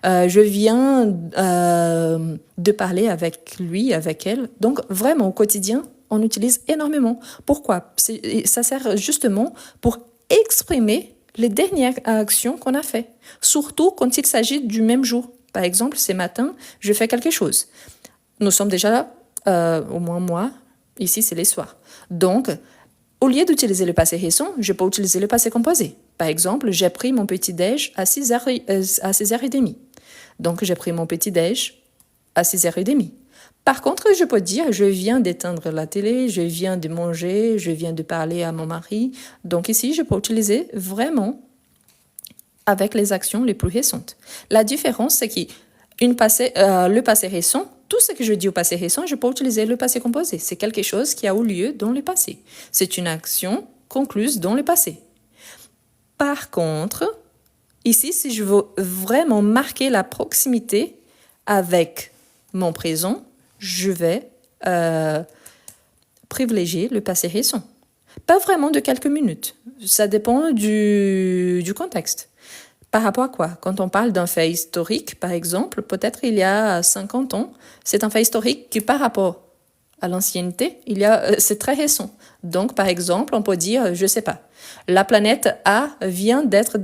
je viens de parler avec lui, avec elle. Donc, vraiment, au quotidien, on utilise énormément. Pourquoi? Ça sert justement pour exprimer les dernières actions qu'on a faites, surtout quand il s'agit du même jour. Par exemple, ce matin, je fais quelque chose. Nous sommes déjà là, au moins moi, ici c'est les soirs. Donc, au lieu d'utiliser le passé récent, je peux utiliser le passé composé. Par exemple, j'ai pris mon petit-déj à 6h30. Donc, j'ai pris mon petit-déj à 6h30. Par contre, je peux dire, je viens d'éteindre la télé, je viens de manger, je viens de parler à mon mari. Donc ici, je peux utiliser vraiment avec les actions les plus récentes. La différence, c'est que le passé récent, tout ce que je dis au passé récent, je peux utiliser le passé composé. C'est quelque chose qui a eu lieu dans le passé. C'est une action concluse dans le passé. Par contre, ici, si je veux vraiment marquer la proximité avec mon présent, je vais privilégier le passé récent. Pas vraiment de quelques minutes. Ça dépend du contexte. Par rapport à quoi? Quand on parle d'un fait historique, par exemple, peut-être il y a 50 ans, c'est un fait historique qui, par rapport à l'ancienneté, c'est très récent. Donc, par exemple, on peut dire, je sais pas, la planète A vient d'être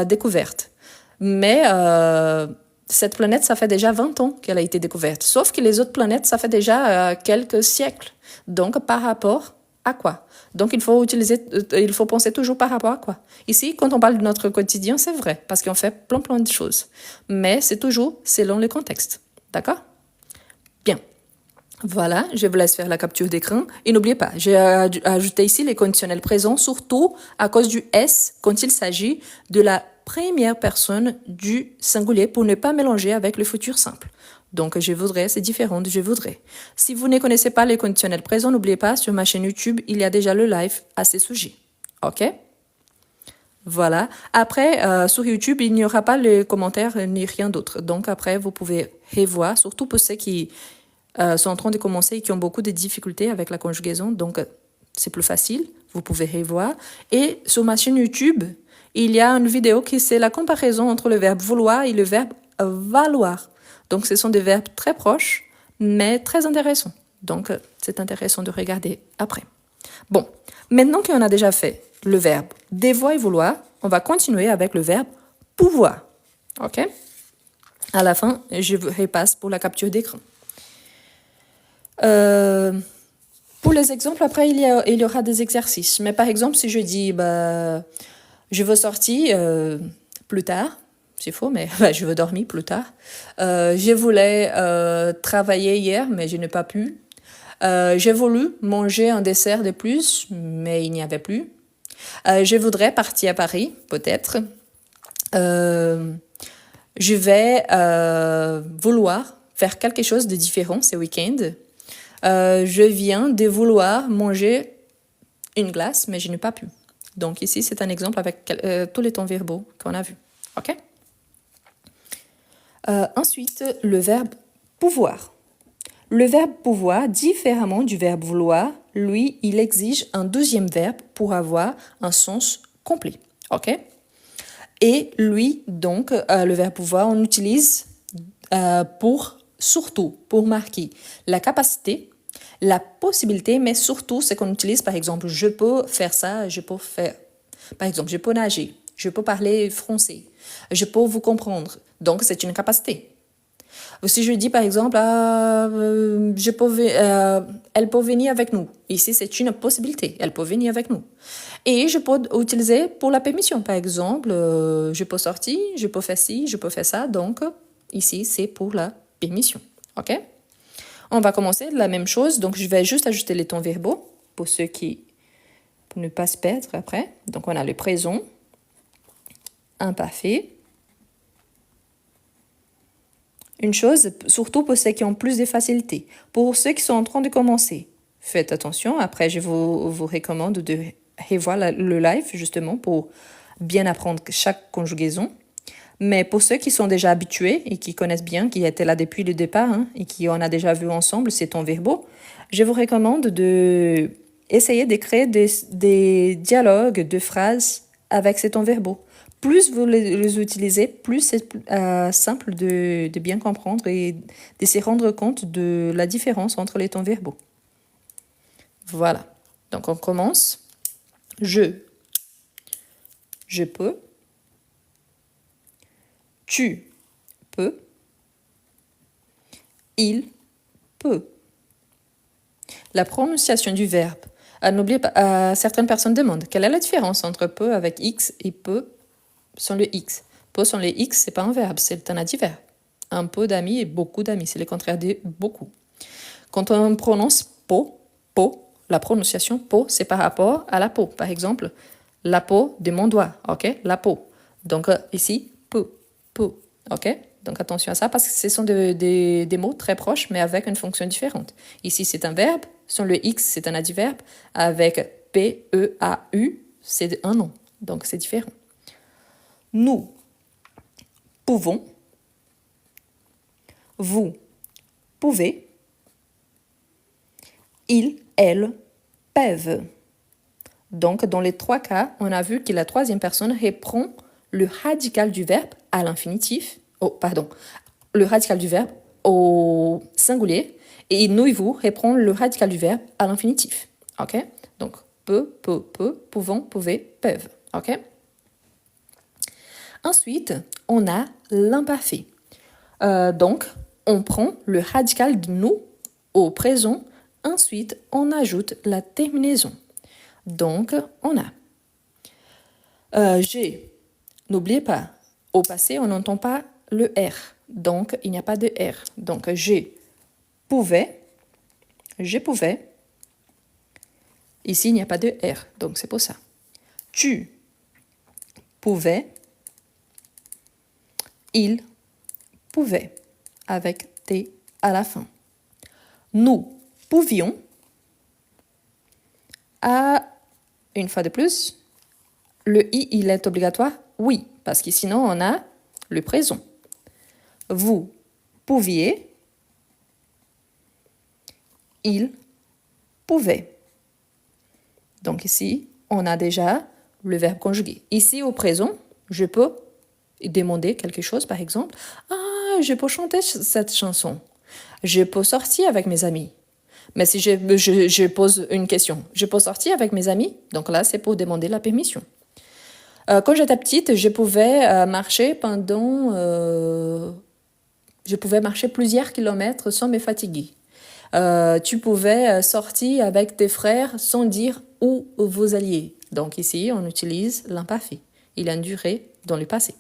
découverte. Mais cette planète, ça fait déjà 20 ans qu'elle a été découverte. Sauf que les autres planètes, ça fait déjà quelques siècles. Donc, par rapport à quoi? Donc, il faut penser toujours par rapport à quoi? Ici, quand on parle de notre quotidien, c'est vrai, parce qu'on fait plein de choses. Mais c'est toujours selon le contexte. D'accord? Bien. Voilà, je vous laisse faire la capture d'écran. Et n'oubliez pas, j'ai ajouté ici les conditionnels présents, surtout à cause du S quand il s'agit de la première personne du singulier pour ne pas mélanger avec le futur simple. Donc, je voudrais, c'est différent de je voudrais. Si vous ne connaissez pas les conditionnels présents, n'oubliez pas, sur ma chaîne YouTube, il y a déjà le live à ce sujet. OK? Voilà. Après, sur YouTube, il n'y aura pas les commentaires ni rien d'autre. Donc, après, vous pouvez revoir, surtout pour ceux qui sont en train de commencer et qui ont beaucoup de difficultés avec la conjugaison. Donc, c'est plus facile. Vous pouvez revoir. Et sur ma chaîne YouTube, il y a une vidéo qui c'est la comparaison entre le verbe vouloir et le verbe valoir. Donc, ce sont des verbes très proches, mais très intéressants. Donc, c'est intéressant de regarder après. Bon, maintenant qu'on a déjà fait le verbe devoir et vouloir, on va continuer avec le verbe pouvoir. OK? À la fin, je repasse pour la capture d'écran. Pour les exemples, après, il y aura des exercices. Mais par exemple, si je dis, je veux sortir plus tard, c'est faux, mais je veux dormir plus tard. Je voulais travailler hier, mais je n'ai pas pu. J'ai voulu manger un dessert de plus, mais il n'y avait plus. Je voudrais partir à Paris, peut-être. Je vais vouloir faire quelque chose de différent ce week-end. Je viens de vouloir manger une glace, mais je n'ai pas pu. Donc ici, c'est un exemple avec tous les temps verbaux qu'on a vus. OK? Ensuite, le verbe pouvoir. Le verbe pouvoir, différemment du verbe vouloir, lui, il exige un deuxième verbe pour avoir un sens complet. OK? Et lui, donc, le verbe pouvoir, on utilise surtout pour marquer la capacité, la possibilité, mais surtout, c'est qu'on utilise, par exemple, je peux faire ça, je peux faire, par exemple, je peux nager, je peux parler français, je peux vous comprendre. Donc, c'est une capacité. Si je dis, par exemple, elle peut venir avec nous. Ici, c'est une possibilité. Elle peut venir avec nous. Et je peux utiliser pour la permission. Par exemple, je peux sortir, je peux faire ci, je peux faire ça. Donc, ici, c'est pour la permission. OK? On va commencer de la même chose. Donc, je vais juste ajouter les temps verbaux pour pour ne pas se perdre après. Donc, on a le présent, imparfait. Une chose, surtout pour ceux qui ont plus de facilité. Pour ceux qui sont en train de commencer, faites attention. Après, je vous recommande de revoir le live, justement, pour bien apprendre chaque conjugaison. Mais pour ceux qui sont déjà habitués et qui connaissent bien, qui étaient là depuis le départ et qui en a déjà vu ensemble ces temps verbaux, je vous recommande de essayer de créer des dialogues, de phrases avec ces temps verbaux. Plus vous les utilisez, plus c'est simple de bien comprendre et de se rendre compte de la différence entre les temps verbaux. Voilà. Donc, on commence. Je peux. Tu peux. Il peut. La prononciation du verbe. N'oubliez pas, certaines personnes demandent quelle est la différence entre peut avec X et peut sans le X. Peu sans le X, c'est pas un verbe, c'est un adverbe. Un peu d'amis et beaucoup d'amis, c'est le contraire de beaucoup. Quand on prononce po, la prononciation po, c'est par rapport à la peau. Par exemple, la peau de mon doigt, ok? La peau. Donc ici, peu, ok? Donc attention à ça parce que ce sont des mots très proches mais avec une fonction différente. Ici, c'est un verbe, sans le X, c'est un adverbe. Avec P-E-A-U, c'est un nom. Donc c'est différent. Nous pouvons, vous pouvez, ils, elles peuvent. Donc, dans les trois cas, on a vu que la troisième personne reprend le radical du verbe à l'infinitif, le radical du verbe au singulier, et nous et vous reprend le radical du verbe à l'infinitif. OK? Donc, peut, pouvons, pouvez, peuvent. OK? Ensuite, on a l'imparfait. Donc, on prend le radical de nous au présent. Ensuite, on ajoute la terminaison. Donc, on a j'ai. N'oubliez pas, au passé, on n'entend pas le R. Donc, il n'y a pas de R. Donc, je pouvais. Ici, il n'y a pas de R. Donc, c'est pour ça. Tu pouvais. Il pouvait, avec T à la fin. Nous pouvions, une fois de plus, le I, il est obligatoire? Oui, parce que sinon, on a le présent. Vous pouviez, il pouvait. Donc ici, on a déjà le verbe conjugué. Ici, au présent, je peux demander quelque chose, par exemple. Ah, je peux chanter cette chanson. Je peux sortir avec mes amis. Mais si je pose une question, je peux sortir avec mes amis? Donc là, c'est pour demander la permission. Quand j'étais petite, je pouvais marcher je pouvais marcher plusieurs kilomètres sans me fatiguer. Tu pouvais sortir avec tes frères sans dire où vous alliez. Donc ici, on utilise l'imparfait. Il a une durée dans le passé.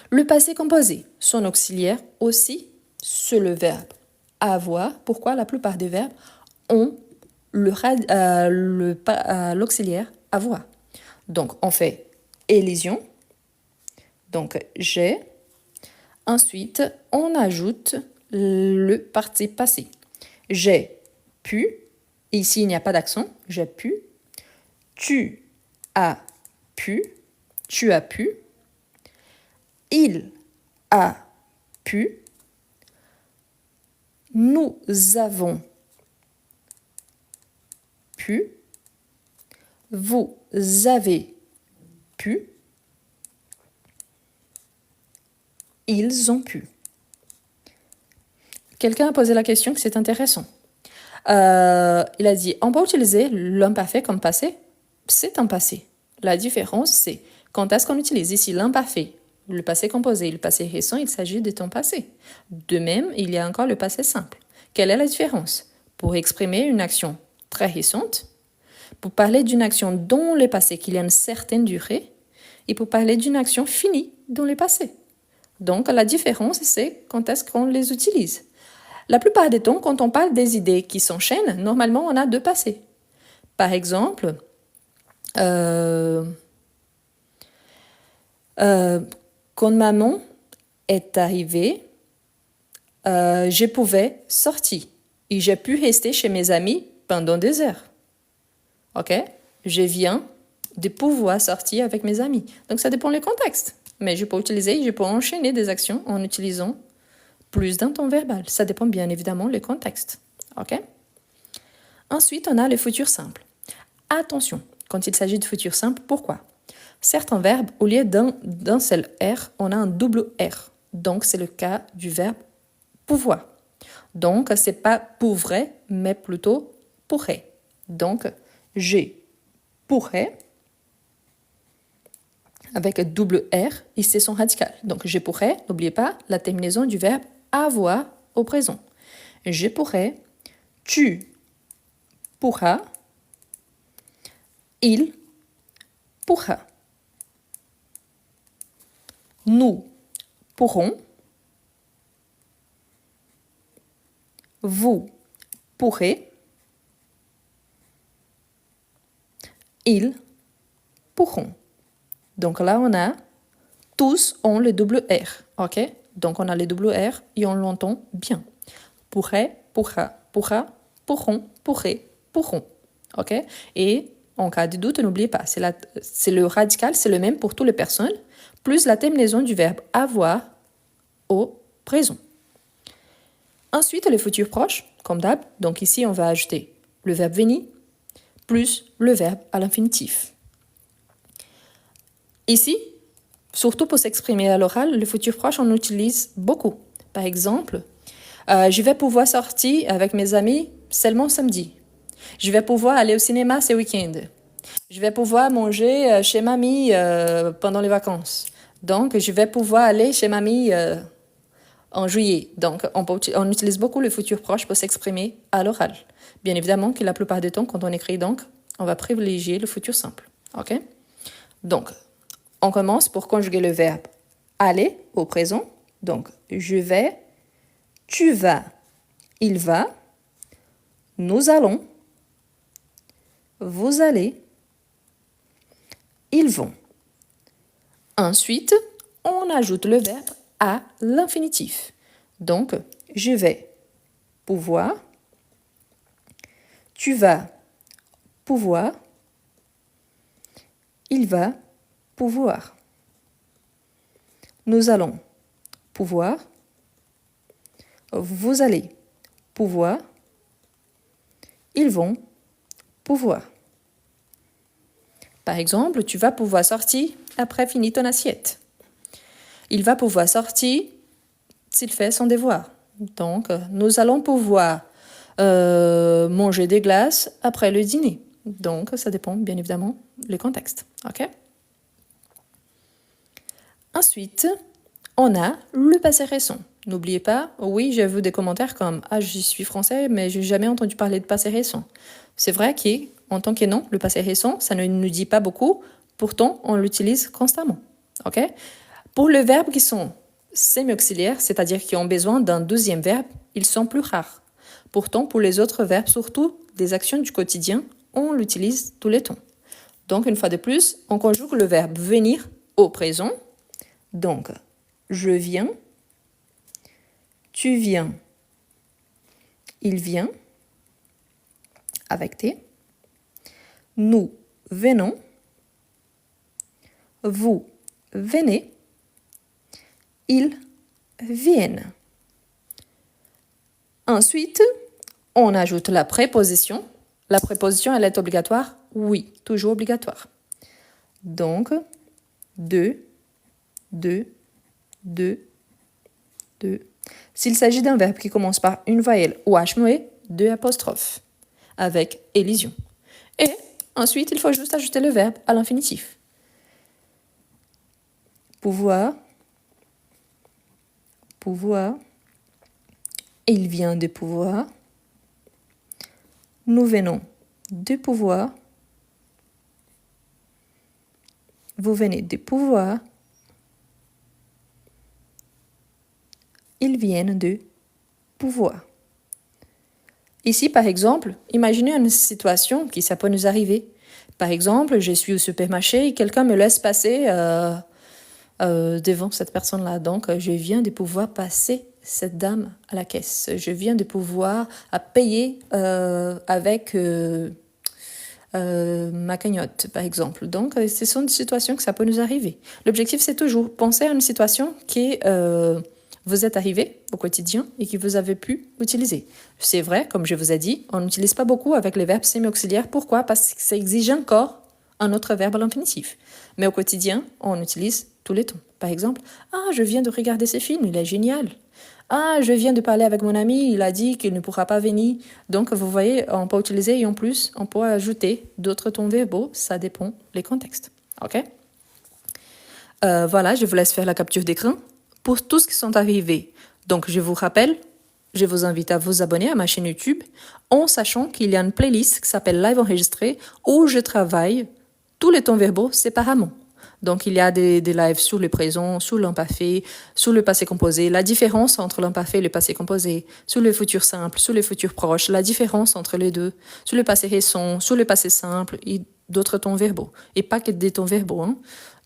Le passé composé, son auxiliaire aussi, c'est le verbe avoir. Pourquoi la plupart des verbes ont l'auxiliaire avoir. Donc, on fait élision. Donc, j'ai. Ensuite, on ajoute le participe passé. J'ai pu. Ici, il n'y a pas d'accent. J'ai pu. Tu as pu. Tu as pu. Il a pu. Nous avons pu. Vous avez pu. Ils ont pu. Quelqu'un a posé la question que c'est intéressant. Il a dit, on peut utiliser l'imparfait comme passé? C'est un passé. La différence, c'est quand est-ce qu'on utilise ici l'imparfait, le passé composé, le passé récent, il s'agit de temps passé. De même, il y a encore le passé simple. Quelle est la différence? Pour exprimer une action très récente, pour parler d'une action dont le passé qu'il y a une certaine durée, et pour parler d'une action finie dans le passé. Donc, la différence, c'est quand est-ce qu'on les utilise. La plupart des temps, quand on parle des idées qui s'enchaînent, normalement, on a deux passés. Par exemple, quand maman est arrivée, je pouvais sortir et j'ai pu rester chez mes amis pendant des heures. Ok? Je viens de pouvoir sortir avec mes amis. Donc, ça dépend du contexte. Mais je peux enchaîner des actions en utilisant plus d'un temps verbal. Ça dépend bien évidemment du contexte. Ok? Ensuite, on a le futur simple. Attention, quand il s'agit de futur simple, pourquoi? Certains verbes, au lieu d'un seul R, on a un double R. Donc, c'est le cas du verbe pouvoir. Donc, c'est pas pourrait, mais plutôt pourrait. Donc, je pourrais, avec double R, et c'est son radical. Donc, je pourrais, n'oubliez pas la terminaison du verbe avoir au présent. Je pourrais, tu pourras, il pourra. Nous pourrons, vous pourrez, ils pourront. Donc là, on a tous ont le double R, ok? Donc on a le double R et on l'entend bien. Pourrait, pourra, pourront, pourrait, pourront, ok? Et en cas de doute, n'oubliez pas, c'est le radical, c'est le même pour toutes les personnes, plus la terminaison du verbe avoir au présent. Ensuite, le futur proche, comme d'hab. Donc ici, on va ajouter le verbe venir plus le verbe à l'infinitif. Ici, surtout pour s'exprimer à l'oral, le futur proche, on utilise beaucoup. Par exemple, je vais pouvoir sortir avec mes amis seulement samedi. Je vais pouvoir aller au cinéma ce week-end. Je vais pouvoir manger chez mamie pendant les vacances. Donc, je vais pouvoir aller chez mamie en juillet. Donc, on utilise beaucoup le futur proche pour s'exprimer à l'oral. Bien évidemment que la plupart du temps, quand on écrit donc, on va privilégier le futur simple. Ok? Donc, on commence pour conjuguer le verbe aller au présent. Donc, je vais, tu vas, il va, nous allons, vous allez, ils vont. Ensuite, on ajoute le verbe à l'infinitif. Donc, je vais pouvoir. Tu vas pouvoir. Il va pouvoir. Nous allons pouvoir. Vous allez pouvoir. Ils vont pouvoir. Par exemple, tu vas pouvoir sortir après finir ton assiette. Il va pouvoir sortir s'il fait son devoir. Donc, nous allons pouvoir manger des glaces après le dîner. Donc, ça dépend bien évidemment du contexte. OK? Ensuite, on a le passé récent. N'oubliez pas, oui, j'ai vu des commentaires comme « Ah, je suis français, mais je n'ai jamais entendu parler de passé récent ». C'est vrai qu'en tant que nom, le passé récent, ça ne nous dit pas beaucoup, pourtant, on l'utilise constamment. OK? Pour les verbes qui sont semi-auxiliaires, c'est-à-dire qui ont besoin d'un deuxième verbe, ils sont plus rares. Pourtant, pour les autres verbes, surtout des actions du quotidien, on l'utilise tous les temps. Donc, une fois de plus, on conjugue le verbe venir au présent. Donc, je viens, tu viens, il vient, avec T. Nous venons, vous venez, ils viennent. Ensuite, on ajoute la préposition. La préposition, elle est obligatoire? Oui, toujours obligatoire. Donc, de. S'il s'agit d'un verbe qui commence par une voyelle ou H muet, 2 apostrophes, avec élision. Et ensuite, il faut juste ajouter le verbe à l'infinitif. Pouvoir. Il vient de pouvoir. Nous venons de pouvoir. Vous venez de pouvoir. Ils viennent de pouvoir. Ici, par exemple, imaginez une situation qui ça peut nous arriver. Par exemple, je suis au supermarché et quelqu'un me laisse passer devant cette personne-là. Donc, je viens de pouvoir passer cette dame à la caisse. Je viens de pouvoir payer avec ma cagnotte, par exemple. Donc, ce sont des situations que ça peut nous arriver. L'objectif, c'est toujours penser à une situation qui vous est arrivée au quotidien et que vous avez pu utiliser. C'est vrai, comme je vous ai dit, on n'utilise pas beaucoup avec les verbes semi-auxiliaires. Pourquoi? Parce que ça exige encore un autre verbe à l'infinitif. Mais au quotidien, on utilise tous les temps. Par exemple, « Ah, je viens de regarder ce film, il est génial. » « Ah, je viens de parler avec mon ami, il a dit qu'il ne pourra pas venir. » Donc, vous voyez, on peut utiliser et en plus, on peut ajouter d'autres tons verbaux. Ça dépend des contextes. OK? Voilà, je vous laisse faire la capture d'écran pour tous qui sont arrivés. Donc, je vous rappelle, je vous invite à vous abonner à ma chaîne YouTube en sachant qu'il y a une playlist qui s'appelle Live enregistré où je travaille tous les tons verbaux séparément. Donc, il y a des lives sur le présent, sur l'imparfait, sur le passé composé, la différence entre l'imparfait et le passé composé, sur le futur simple, sur le futur proche, la différence entre les deux, sur le passé récent, sur le passé simple et d'autres tons verbaux. Et pas que des tons verbaux. Hein.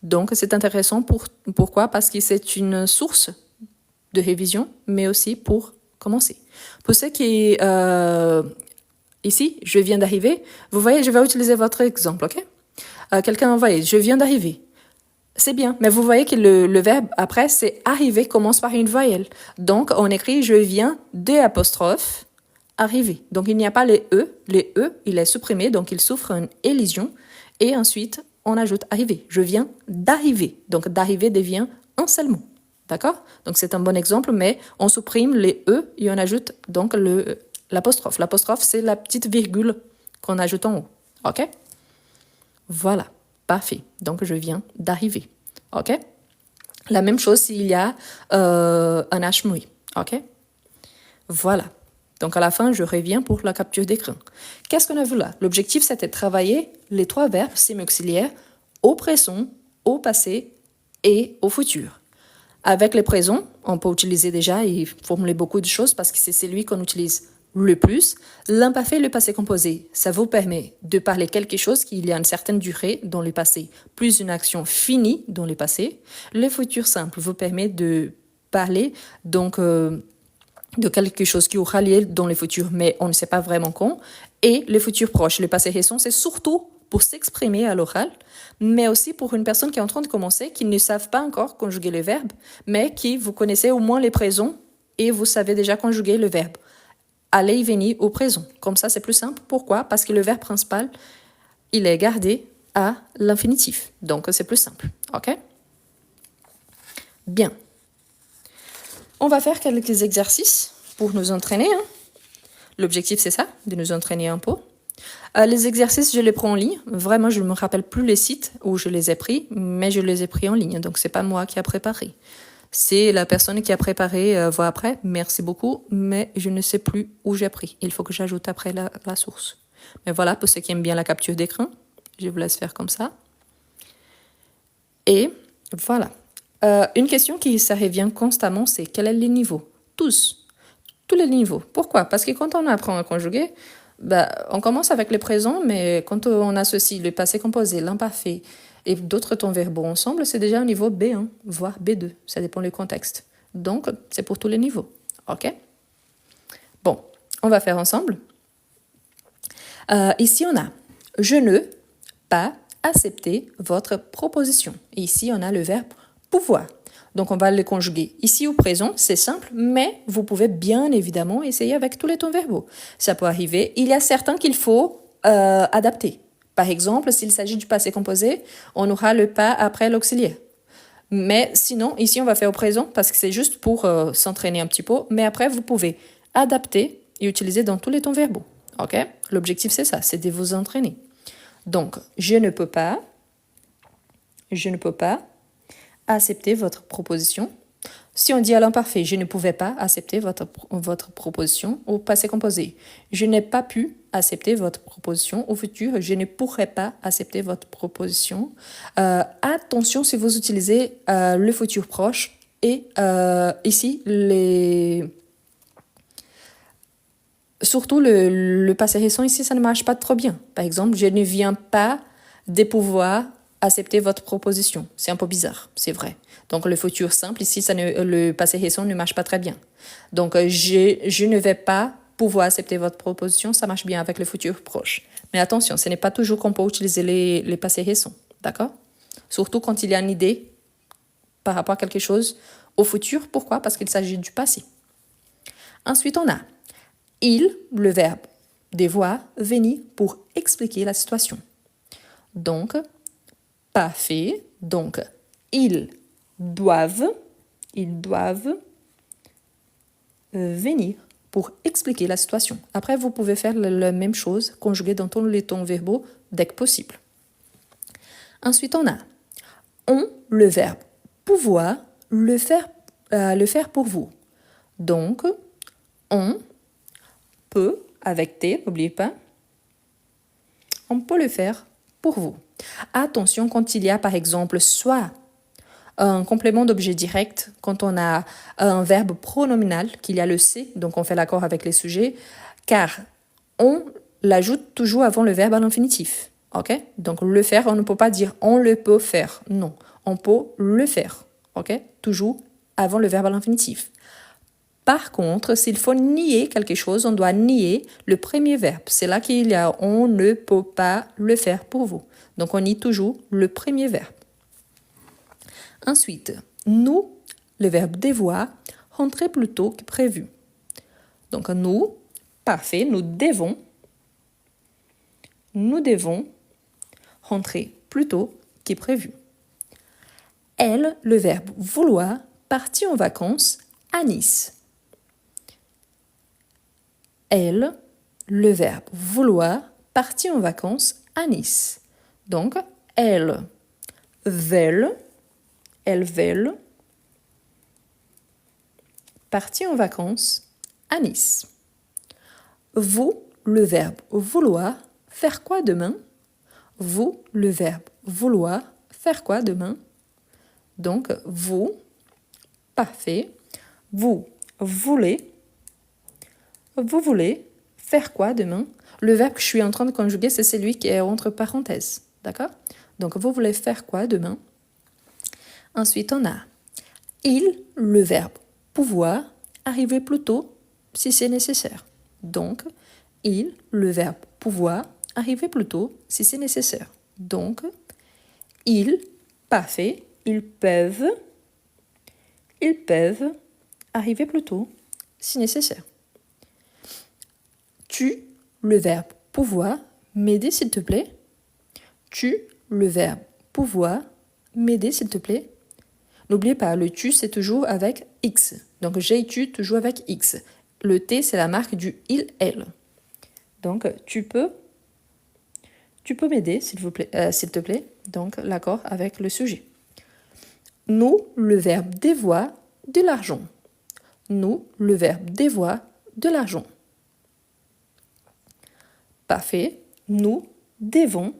Donc, c'est intéressant. Pourquoi? Parce que c'est une source de révision, mais aussi pour commencer. Pour ceux qui... ici, je viens d'arriver. Vous voyez, je vais utiliser votre exemple, OK? Quelqu'un a envoyé, je viens d'arriver. C'est bien, mais vous voyez que le verbe après, c'est arriver, commence par une voyelle. Donc, on écrit je viens de apostrophe arriver. Donc, il n'y a pas les E. Les E, il est supprimé, donc il souffre une élision. Et ensuite, on ajoute arriver. Je viens d'arriver. Donc, d'arriver devient un seul mot. D'accord? Donc, c'est un bon exemple, mais on supprime les E et on ajoute donc l'apostrophe. L'apostrophe, c'est la petite virgule qu'on ajoute en haut. OK? Voilà. Parfait. Donc, je viens d'arriver. OK? La même chose s'il y a un H muet. OK? Voilà. Donc, à la fin, je reviens pour la capture d'écran. Qu'est-ce qu'on a vu là? L'objectif, c'était de travailler les 3 verbes semi-auxiliaires au présent, au passé et au futur. Avec les présents, on peut utiliser déjà et formuler beaucoup de choses parce que c'est celui qu'on utilise le plus. L'imparfait, le passé composé, ça vous permet de parler quelque chose qui y a une certaine durée dans le passé, plus une action finie dans le passé. Le futur simple vous permet de parler donc de quelque chose qui aura lieu dans le futur, mais on ne sait pas vraiment quand. Et le futur proche, le passé récent, c'est surtout pour s'exprimer à l'oral, mais aussi pour une personne qui est en train de commencer, qui ne savent pas encore conjuguer les verbes, mais qui vous connaissez au moins les présents et vous savez déjà conjuguer le verbe. Aller et venir au présent. Comme ça, c'est plus simple. Pourquoi? Parce que le verbe principal, il est gardé à l'infinitif. Donc, c'est plus simple. OK? Bien. On va faire quelques exercices pour nous entraîner. L'objectif, c'est ça, de nous entraîner un peu. Les exercices, je les prends en ligne. Vraiment, je ne me rappelle plus les sites où je les ai pris, mais je les ai pris en ligne. Donc, c'est pas moi qui a préparé. C'est la personne qui a préparé, voit après. Merci beaucoup, mais je ne sais plus où j'ai pris. Il faut que j'ajoute après la source. Mais voilà, pour ceux qui aiment bien la capture d'écran, je vous laisse faire comme ça. Et voilà. Une question qui ça revient constamment, c'est quel est le niveau? Tous les niveaux. Pourquoi? Parce que quand on apprend à conjuguer, on commence avec le présent, mais quand on associe le passé composé, l'imparfait et d'autres temps verbaux ensemble, c'est déjà un niveau B1, voire B2. Ça dépend du contexte. Donc, c'est pour tous les niveaux. OK? Bon, on va faire ensemble. Ici, on a « Je ne pas accepter votre proposition ». Et ici, on a le verbe « pouvoir ». Donc, on va le conjuguer ici au présent, c'est simple, mais vous pouvez bien évidemment essayer avec tous les temps verbaux. Ça peut arriver. Il y a certains qu'il faut adapter. Par exemple, s'il s'agit du passé composé, on aura le pas après l'auxiliaire. Mais sinon, ici, on va faire au présent parce que c'est juste pour s'entraîner un petit peu. Mais après, vous pouvez adapter et utiliser dans tous les temps verbaux. OK? L'objectif, c'est ça, c'est de vous entraîner. Donc, je ne peux pas accepter votre proposition. Si on dit à l'imparfait, je ne pouvais pas accepter votre proposition au passé composé. Je n'ai pas pu accepter votre proposition au futur. Je ne pourrais pas accepter votre proposition. Attention si vous utilisez le futur proche et ici, surtout le passé récent, ici, ça ne marche pas trop bien. Par exemple, je ne viens pas de pouvoir accepter votre proposition. C'est un peu bizarre, c'est vrai. Donc, le futur simple, ici, le passé récent ne marche pas très bien. Donc, je ne vais pas pouvoir accepter votre proposition, ça marche bien avec le futur proche. Mais attention, ce n'est pas toujours qu'on peut utiliser les passés récents, d'accord? Surtout quand il y a une idée par rapport à quelque chose au futur. Pourquoi? Parce qu'il s'agit du passé. Ensuite, on a il, le verbe devoir, venir pour expliquer la situation. Donc, pas fait. Donc, ils doivent venir pour expliquer la situation. Après, vous pouvez faire la même chose, conjuguer dans tous les temps verbaux dès que possible. Ensuite, on a on, le verbe pouvoir, le faire pour vous. Donc, on peut, avec T, n'oubliez pas, on peut le faire pour vous. Attention quand il y a par exemple soit un complément d'objet direct, quand on a un verbe pronominal, qu'il y a le C, donc on fait l'accord avec les sujets, car on l'ajoute toujours avant le verbe à l'infinitif. Ok? Donc le faire, on ne peut pas dire on le peut faire. Non, on peut le faire. Ok? Toujours avant le verbe à l'infinitif. Par contre, s'il faut nier quelque chose, on doit nier le premier verbe. C'est là qu'il y a on ne peut pas le faire pour vous. Donc on nie toujours le premier verbe. Ensuite, nous, le verbe devoir, rentrer plus tôt que prévu. Donc nous, parfait, nous devons rentrer plus tôt que prévu. Elle, le verbe vouloir, partir en vacances à Nice. Elle, le verbe vouloir, partir en vacances à Nice. Donc, elles veulent partir en vacances à Nice. Vous, le verbe vouloir, faire quoi demain? Vous, le verbe vouloir, faire quoi demain? Donc, vous, parfait. Vous voulez faire quoi demain? Le verbe que je suis en train de conjuguer, c'est celui qui est entre parenthèses. D'accord? Donc, vous voulez faire quoi demain? Ensuite, on a il, le verbe pouvoir, arriver plus tôt si c'est nécessaire. Donc, il, le verbe pouvoir, arriver plus tôt si c'est nécessaire. Donc, ils, parfait, ils peuvent arriver plus tôt si nécessaire. Tu, le verbe pouvoir, m'aider s'il te plaît. Tu, le verbe pouvoir, m'aider s'il te plaît. N'oubliez pas, le tu, c'est toujours avec X. Donc, j'ai, tu, toujours avec X. Le T, c'est la marque du il, elle. Donc, tu peux m'aider, s'il te plaît. Donc, l'accord avec le sujet. Nous, le verbe devoir, de l'argent. Nous, le verbe devoir, de l'argent. Parfait. Nous devons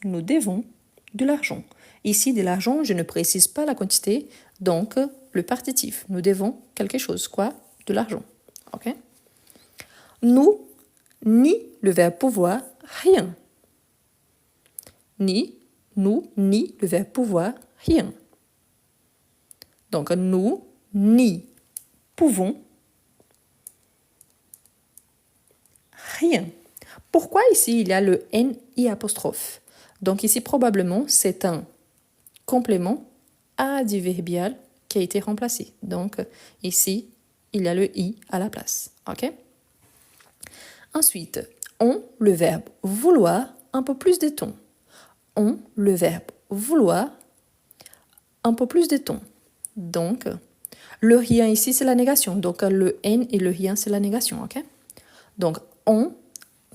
de l'argent. Ici, de l'argent, je ne précise pas la quantité, donc le partitif. Nous devons quelque chose. Quoi? De l'argent. Ok? Nous, ni le verbe pouvoir, rien. Ni, nous, ni le verbe pouvoir, rien. Donc, nous, ni pouvons, rien. Pourquoi ici il y a le NI apostrophe? Donc ici probablement c'est un complément adverbial qui a été remplacé. Donc ici il y a le I à la place. Ok? Ensuite, on, le verbe vouloir, un peu plus de ton. On, le verbe vouloir, un peu plus de ton. Donc, le rien ici c'est la négation. Donc le N et le rien c'est la négation. Ok? Donc on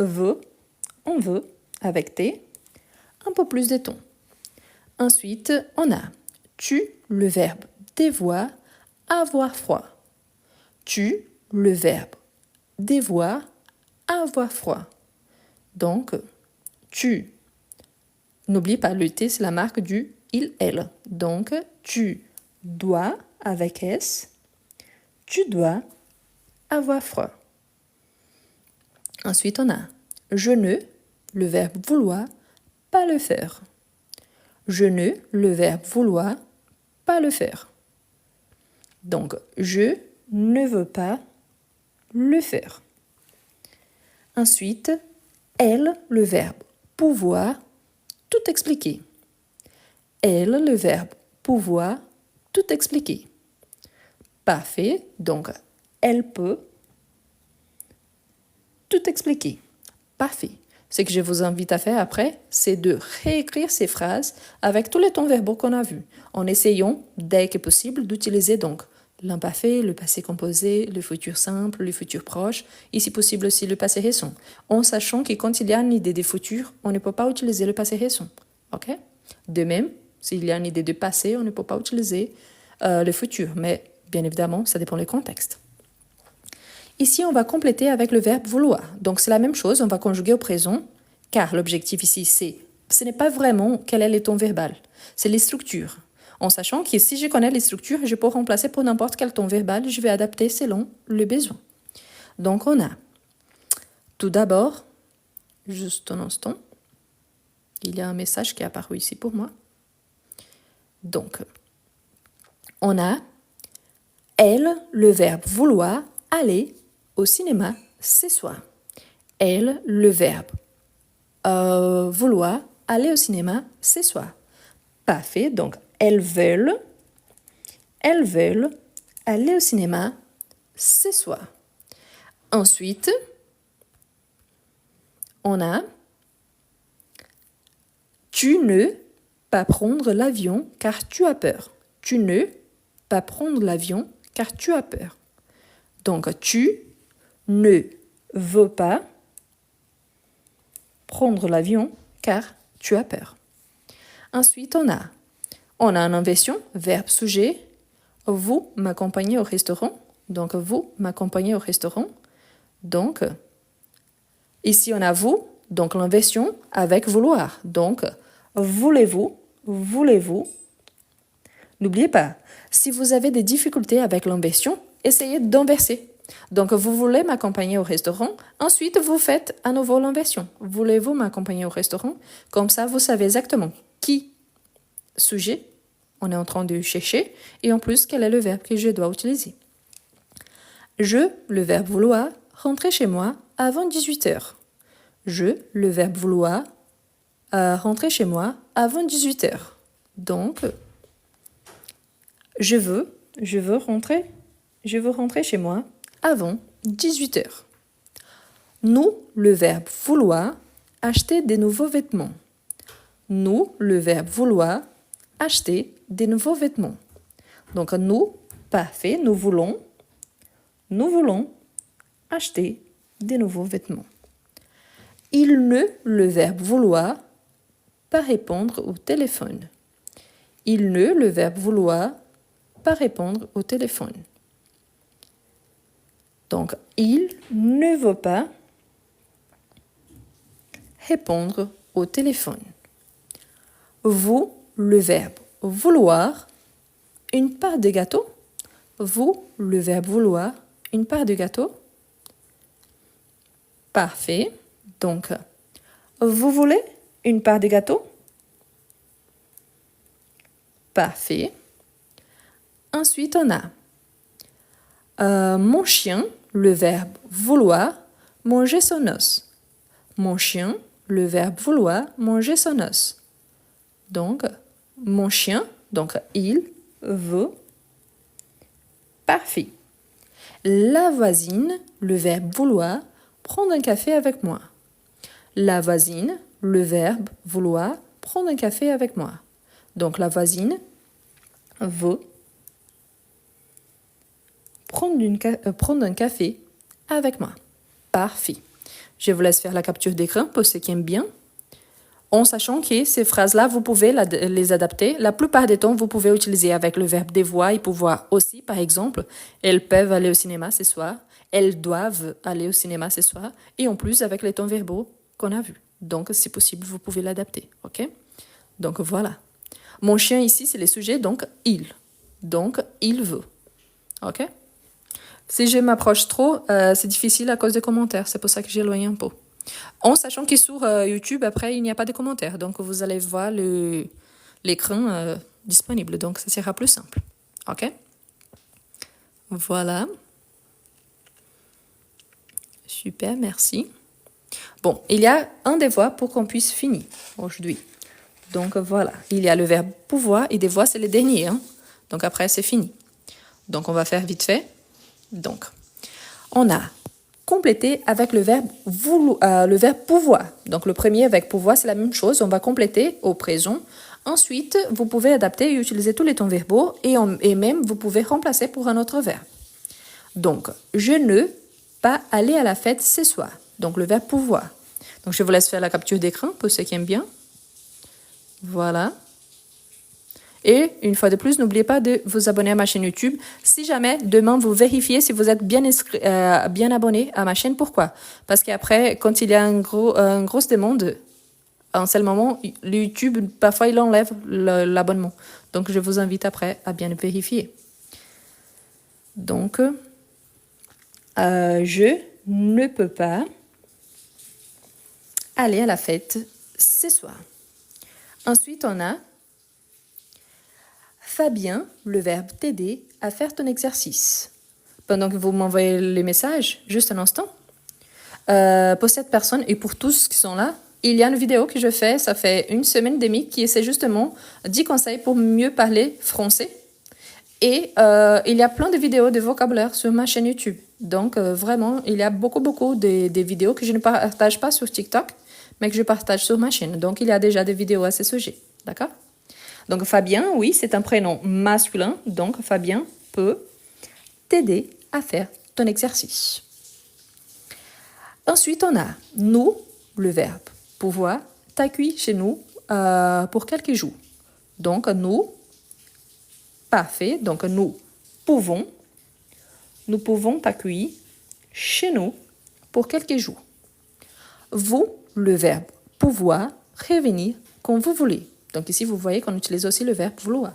veut, avec T, un peu plus de ton. Ensuite, on a tu, le verbe devoir, avoir froid. Tu, le verbe devoir, avoir froid. Donc, tu, n'oublie pas, le T, c'est la marque du il, elle. Donc, tu dois, avec S, tu dois avoir froid. Ensuite, on a je ne, le verbe vouloir, pas le faire. Je ne, le verbe vouloir, pas le faire. Donc, je ne veux pas le faire. Ensuite, elle, le verbe pouvoir, tout expliquer. Elle, le verbe pouvoir, tout expliquer. Parfait. Donc, elle peut tout expliquer. Parfait. Ce que je vous invite à faire après, c'est de réécrire ces phrases avec tous les temps verbaux qu'on a vus, en essayant, dès que possible, d'utiliser donc l'imparfait, le passé composé, le futur simple, le futur proche, et si possible aussi le passé récent, en sachant que quand il y a une idée de futur, on ne peut pas utiliser le passé récent. Ok? De même, s'il y a une idée de passé, on ne peut pas utiliser le futur, mais bien évidemment, ça dépend du contexte. Ici, on va compléter avec le verbe vouloir. Donc, c'est la même chose, on va conjuguer au présent, car l'objectif ici, ce n'est pas vraiment quel est le ton verbal, c'est les structures. En sachant que si je connais les structures, je peux remplacer pour n'importe quel ton verbal, je vais adapter selon le besoin. Donc, on a tout d'abord, juste un instant, il y a un message qui est apparu ici pour moi. Donc, on a elle, le verbe vouloir, aller au cinéma ce soir. Elle, le verbe vouloir, aller au cinéma ce soir. Parfait, donc elles veulent aller au cinéma ce soir. Ensuite, on a tu ne pas prendre l'avion car tu as peur. Tu ne pas prendre l'avion car tu as peur. Donc, tu ne veux pas prendre l'avion car tu as peur. Ensuite, on a une inversion, verbe sujet. Vous m'accompagnez au restaurant. Donc, vous m'accompagnez au restaurant. Donc, ici, on a vous. Donc, l'inversion avec vouloir. Donc, voulez-vous. N'oubliez pas, si vous avez des difficultés avec l'inversion, essayez d'inverser. Donc, vous voulez m'accompagner au restaurant. Ensuite, vous faites à nouveau l'inversion. Voulez-vous m'accompagner au restaurant? Comme ça, vous savez exactement qui sujet on est en train de chercher et en plus, quel est le verbe que je dois utiliser. Je, le verbe vouloir, rentrer chez moi avant 18 heures. Je, le verbe vouloir, rentrer chez moi avant 18 heures. Donc, je veux rentrer chez moi avant 18 heures. Nous, le verbe vouloir, acheter des nouveaux vêtements. Nous, le verbe vouloir, acheter des nouveaux vêtements. Donc, nous, parfait, nous voulons acheter des nouveaux vêtements. Il ne, le verbe vouloir, pas répondre au téléphone. Il ne, le verbe vouloir, pas répondre au téléphone. Donc, il ne veut pas répondre au téléphone. Vous, le verbe vouloir, une part de gâteau. Vous, le verbe vouloir, une part de gâteau. Parfait. Donc, vous voulez une part de gâteau? Parfait. Ensuite, on a mon chien, le verbe vouloir, manger son os. Mon chien, le verbe vouloir, manger son os. Donc, mon chien, donc il veut. Parfait. La voisine, le verbe vouloir, prendre un café avec moi. La voisine, le verbe vouloir, prendre un café avec moi. Donc, la voisine veut prendre un café avec moi. Parfait. Je vous laisse faire la capture d'écran pour ceux qui aiment bien. En sachant que ces phrases-là, vous pouvez les adapter. La plupart des temps, vous pouvez utiliser avec le verbe devoir et pouvoir aussi. Par exemple, elles peuvent aller au cinéma ce soir. Elles doivent aller au cinéma ce soir. Et en plus, avec les temps verbaux qu'on a vus. Donc, si possible, vous pouvez l'adapter. OK? Donc, voilà. Mon chien ici, c'est le sujet, donc il. Donc, il veut. OK? Si je m'approche trop, c'est difficile à cause des commentaires. C'est pour ça que j'éloigne un peu. En sachant que sur YouTube, après, il n'y a pas de commentaires. Donc, vous allez voir l'écran disponible. Donc, ça sera plus simple. OK? Voilà. Super, merci. Bon, il y a un devoir pour qu'on puisse finir aujourd'hui. Donc, voilà. Il y a le verbe pouvoir et devoir, c'est le dernier. Hein? Donc, après, c'est fini. Donc, on va faire vite fait. Donc, on a complété avec le verbe pouvoir. Donc, le premier avec pouvoir, c'est la même chose. On va compléter au présent. Ensuite, vous pouvez adapter et utiliser tous les temps verbaux et même, vous pouvez remplacer pour un autre verbe. Donc, je ne pas aller à la fête ce soir. Donc, le verbe pouvoir. Donc, je vous laisse faire la capture d'écran pour ceux qui aiment bien. Voilà. Et une fois de plus, n'oubliez pas de vous abonner à ma chaîne YouTube. Si jamais, demain, vous vérifiez si vous êtes bien abonné à ma chaîne. Pourquoi? Parce qu'après, quand il y a une grosse demande, à un seul moment, YouTube, parfois, il enlève l'abonnement. Donc, je vous invite après à bien vérifier. Donc, je ne peux pas aller à la fête ce soir. Ensuite, on a Fabien, le verbe t'aider à faire ton exercice. Pendant que vous m'envoyez les messages, juste un instant. Pour cette personne et pour tous qui sont là, il y a une vidéo que je fais, ça fait une semaine et demie, qui essaie justement 10 conseils pour mieux parler français. Et il y a plein de vidéos de vocabulaire sur ma chaîne YouTube. Donc, vraiment, il y a beaucoup de vidéos que je ne partage pas sur TikTok, mais que je partage sur ma chaîne. Donc, il y a déjà des vidéos à ce sujet. D'accord? Donc, Fabien, oui, c'est un prénom masculin. Donc, Fabien peut t'aider à faire ton exercice. Ensuite, on a nous, le verbe pouvoir, t'accueillir chez nous pour quelques jours. Donc, nous, parfait. Donc, nous pouvons t'accueillir chez nous pour quelques jours. Vous, le verbe pouvoir, revenir quand vous voulez. Donc ici, vous voyez qu'on utilise aussi le verbe vouloir.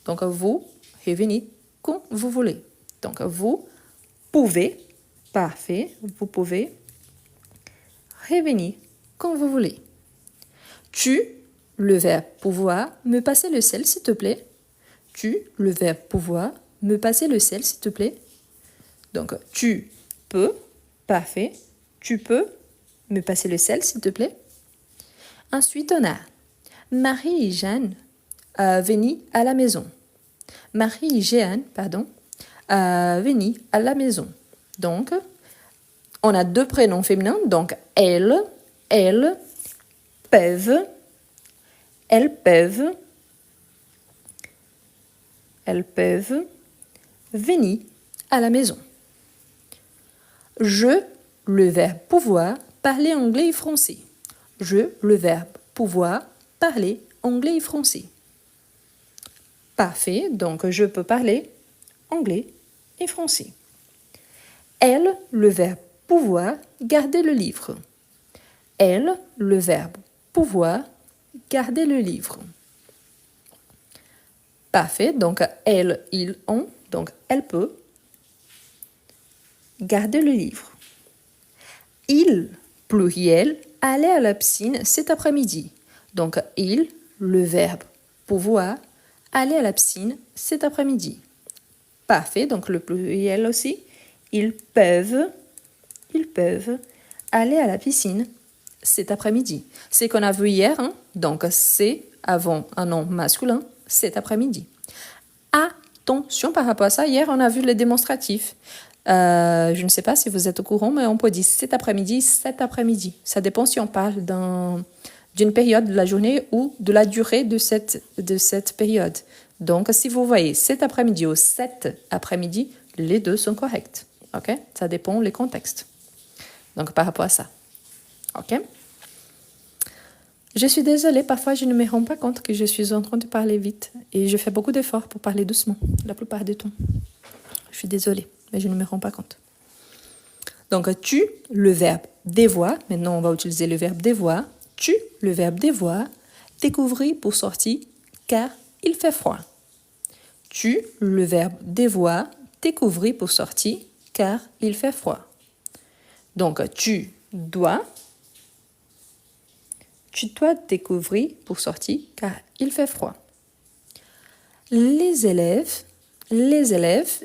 Donc, vous revenez quand vous voulez. Donc, vous pouvez, parfait, vous pouvez revenir quand vous voulez. Tu, le verbe pouvoir, me passer le sel, s'il te plaît. Tu, le verbe pouvoir, me passer le sel, s'il te plaît. Donc, tu peux, parfait. Tu peux me passer le sel, s'il te plaît. Ensuite, on a Marie et Jeanne venaient à la maison. Marie et Jeanne, pardon, venaient à la maison. Donc, on a deux prénoms féminins. Donc, elles peuvent venir à la maison. Je, le verbe pouvoir, parler anglais et français. Je, le verbe pouvoir, parler anglais et français. Parfait, donc je peux parler anglais et français. Elle, le verbe pouvoir, garder le livre. Elle, le verbe pouvoir, garder le livre. Parfait, donc elle, ils, ont, donc elle peut garder le livre. Il, pluriel, aller à la piscine cet après-midi. Donc il, le verbe pouvoir, aller à la piscine cet après-midi. Parfait, donc le pluriel aussi. Ils peuvent aller à la piscine cet après-midi. C'est qu'on a vu hier, hein? Donc c'est avant un nom masculin, cet après-midi. Attention par rapport à ça, hier on a vu les démonstratifs. Je ne sais pas si vous êtes au courant, mais on peut dire cet après-midi. Ça dépend si on parle d'une période de la journée ou de la durée de cette période. Donc, si vous voyez cet après-midi ou cet après-midi, les deux sont corrects. OK? Ça dépend les contextes. Donc, par rapport à ça. OK? Je suis désolée, parfois je ne me rends pas compte que je suis en train de parler vite. Et je fais beaucoup d'efforts pour parler doucement, la plupart du temps. Je suis désolée, mais je ne me rends pas compte. Donc, tu, le verbe devoir. Maintenant, on va utiliser le verbe devoir. Tu, le verbe devoir. Découvrir pour sortir, car il fait froid. Tu, le verbe devoir. Découvrir pour sortir, car il fait froid. Donc, tu dois découvrir pour sortir, car il fait froid. Les élèves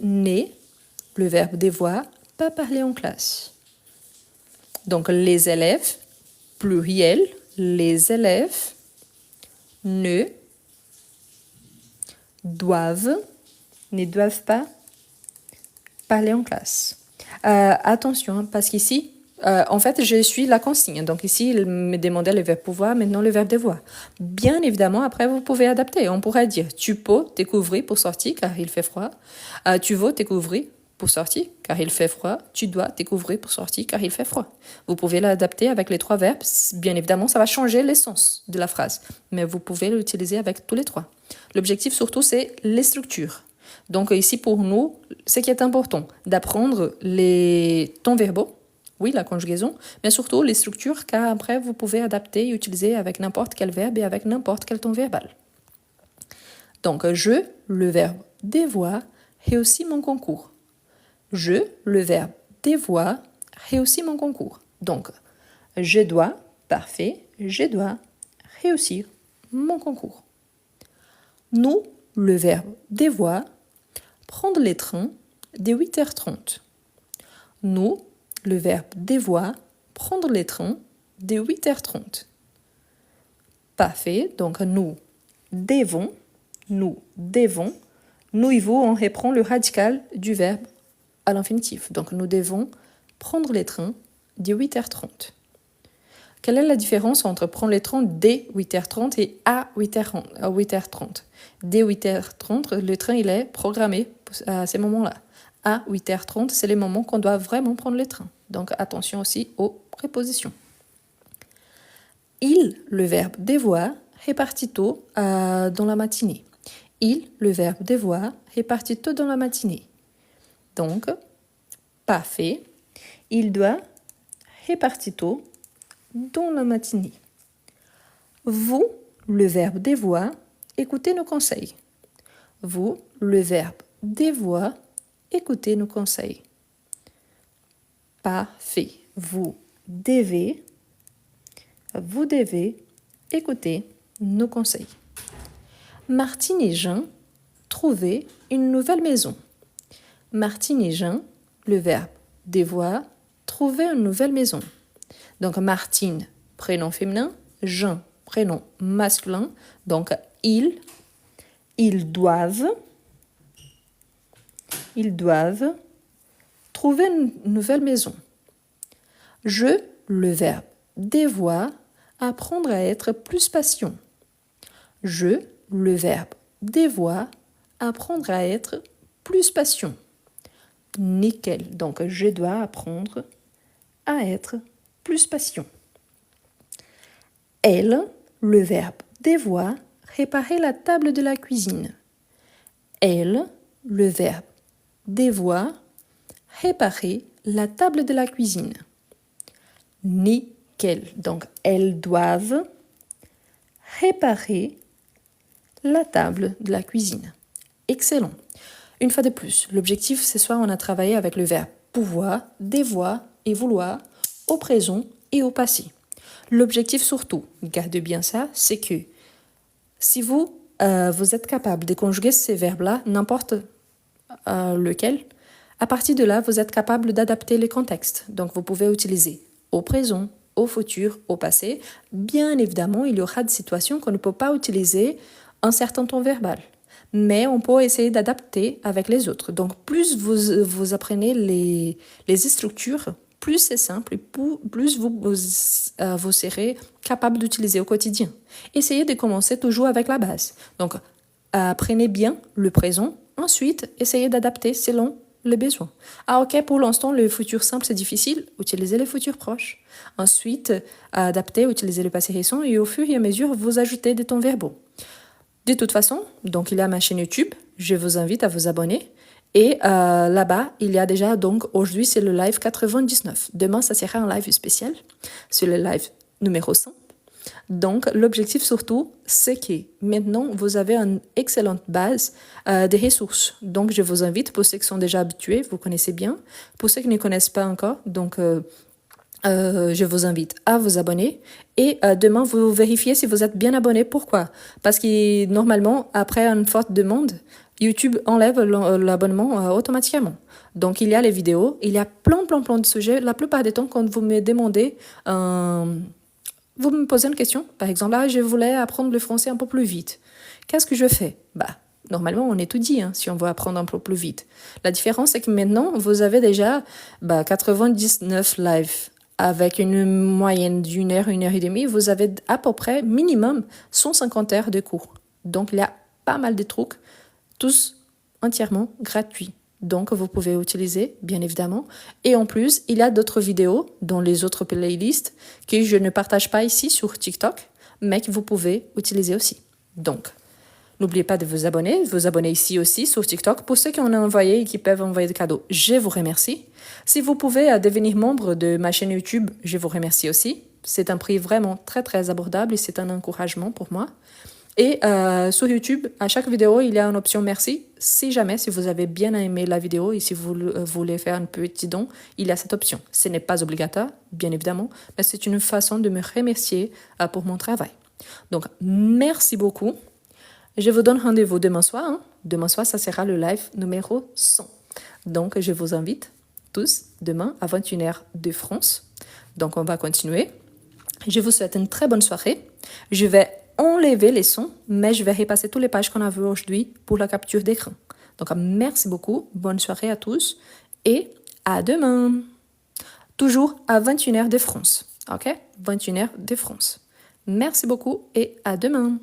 n'est, le verbe devoir, pas parler en classe. Donc, les élèves, pluriel, les élèves ne doivent pas parler en classe. Attention, parce qu'ici, en fait, je suis la consigne. Donc ici, il me demandait le verbe pouvoir, maintenant le verbe devoir. Bien évidemment, après, vous pouvez adapter. On pourrait dire, tu peux découvrir pour sortir, car il fait froid. Tu veux découvrir pour sortir, car il fait froid. Tu dois découvrir pour sortir, car il fait froid. Vous pouvez l'adapter avec les trois verbes. Bien évidemment, ça va changer l'essence de la phrase. Mais vous pouvez l'utiliser avec tous les trois. L'objectif, surtout, c'est les structures. Donc ici, pour nous, ce qui est important, d'apprendre les temps verbaux, oui, la conjugaison, mais surtout les structures, car après, vous pouvez adapter et utiliser avec n'importe quel verbe et avec n'importe quel temps verbal. Donc, je, le verbe devoir, réussit mon concours. Je, le verbe devoir, réussit mon concours. Donc, je dois, parfait, je dois réussir mon concours. Nous, le verbe devoir, prendre les trains dès 8h30. Nous, le verbe devoir, prendre les trains dès 8h30. Parfait, donc nous devons, nous y vaut, on reprend le radical du verbe à l'infinitif. Donc nous devons prendre les trains dès 8h30. Quelle est la différence entre prendre les trains dès 8h30 et à 8h30? Dès 8h30, le train il est programmé à ces moments-là. À 8h30, c'est les moments qu'on doit vraiment prendre le train. Donc attention aussi aux prépositions. Il, le verbe devoir, répartit tôt dans la matinée. Il, le verbe devoir, répartit tôt dans la matinée. Donc, parfait. Il doit répartir tôt dans la matinée. Vous, le verbe devoir, écoutez nos conseils. Vous, le verbe devoir, écoutez nos conseils. Parfait. Vous devez écouter nos conseils. Martine et Jean trouvaient une nouvelle maison. Martine et Jean, le verbe devoir, trouver une nouvelle maison. Donc Martine, prénom féminin, Jean, prénom masculin. Donc ils doivent trouver une nouvelle maison. Je, le verbe devoir, apprendre à être plus patient. Je, le verbe devoir, apprendre à être plus patient. Nickel. Donc, je dois apprendre à être plus patient. Elle, le verbe devoir, réparer la table de la cuisine. Elle, le verbe devoir, réparer la table de la cuisine. Nickel. Donc, elles doivent réparer la table de la cuisine. Excellent. Une fois de plus, l'objectif, ce soir, on a travaillé avec le verbe pouvoir, devoir et vouloir au présent et au passé. L'objectif surtout, gardez bien ça, c'est que si vous êtes capable de conjuguer ces verbes-là, n'importe lequel, à partir de là, vous êtes capable d'adapter les contextes. Donc, vous pouvez utiliser au présent, au futur, au passé. Bien évidemment, il y aura des situations qu'on ne peut pas utiliser un certain ton verbal. Mais on peut essayer d'adapter avec les autres. Donc, plus vous apprenez les structures, plus c'est simple et plus vous serez capable d'utiliser au quotidien. Essayez de commencer toujours avec la base. Donc, apprenez bien le présent. Ensuite, essayez d'adapter selon les besoins. Ah ok, pour l'instant, le futur simple, c'est difficile. Utilisez le futur proche. Ensuite, adapter, utilisez le passé récent et au fur et à mesure, vous ajoutez des tons verbaux. De toute façon, donc il y a ma chaîne YouTube, je vous invite à vous abonner. Et là-bas, il y a déjà, donc aujourd'hui, c'est le live 99. Demain, ça sera un live spécial, c'est le live numéro 100. Donc, l'objectif surtout, c'est que maintenant, vous avez une excellente base de ressources. Donc, je vous invite, pour ceux qui sont déjà habitués, vous connaissez bien. Pour ceux qui ne connaissent pas encore, donc... je vous invite à vous abonner et demain vous vérifiez si vous êtes bien abonné. Pourquoi? Parce que normalement, après une forte demande, YouTube enlève l'abonnement automatiquement. Donc il y a les vidéos, il y a plein de sujets. La plupart des temps, quand vous me demandez, vous me posez une question, par exemple, je voulais apprendre le français un peu plus vite. Qu'est-ce que je fais? Normalement, on étudie si on veut apprendre un peu plus vite. La différence, c'est que maintenant, vous avez déjà 99 lives avec une moyenne d'1 heure, 1 heure et demie. Vous avez à peu près minimum 150 heures de cours. Donc, il y a pas mal de trucs, tous entièrement gratuits. Donc, vous pouvez utiliser, bien évidemment. Et en plus, il y a d'autres vidéos dans les autres playlists que je ne partage pas ici sur TikTok, mais que vous pouvez utiliser aussi. Donc, n'oubliez pas de vous abonner ici aussi sur TikTok. Pour ceux qui en ont envoyé et qui peuvent envoyer des cadeaux, je vous remercie. Si vous pouvez devenir membre de ma chaîne YouTube, je vous remercie aussi. C'est un prix vraiment très très abordable et c'est un encouragement pour moi. Et sur YouTube, à chaque vidéo, il y a une option merci. Si vous avez bien aimé la vidéo et si vous voulez faire un petit don, il y a cette option. Ce n'est pas obligatoire, bien évidemment, mais c'est une façon de me remercier pour mon travail. Donc, merci beaucoup. Je vous donne rendez-vous demain soir. Demain soir, ça sera le live numéro 100. Donc, je vous invite tous demain à 21h de France. Donc, on va continuer. Je vous souhaite une très bonne soirée. Je vais enlever les sons, mais je vais repasser toutes les pages qu'on a vues aujourd'hui pour la capture d'écran. Donc, merci beaucoup. Bonne soirée à tous et à demain. Toujours à 21h de France. OK? 21h de France. Merci beaucoup et à demain.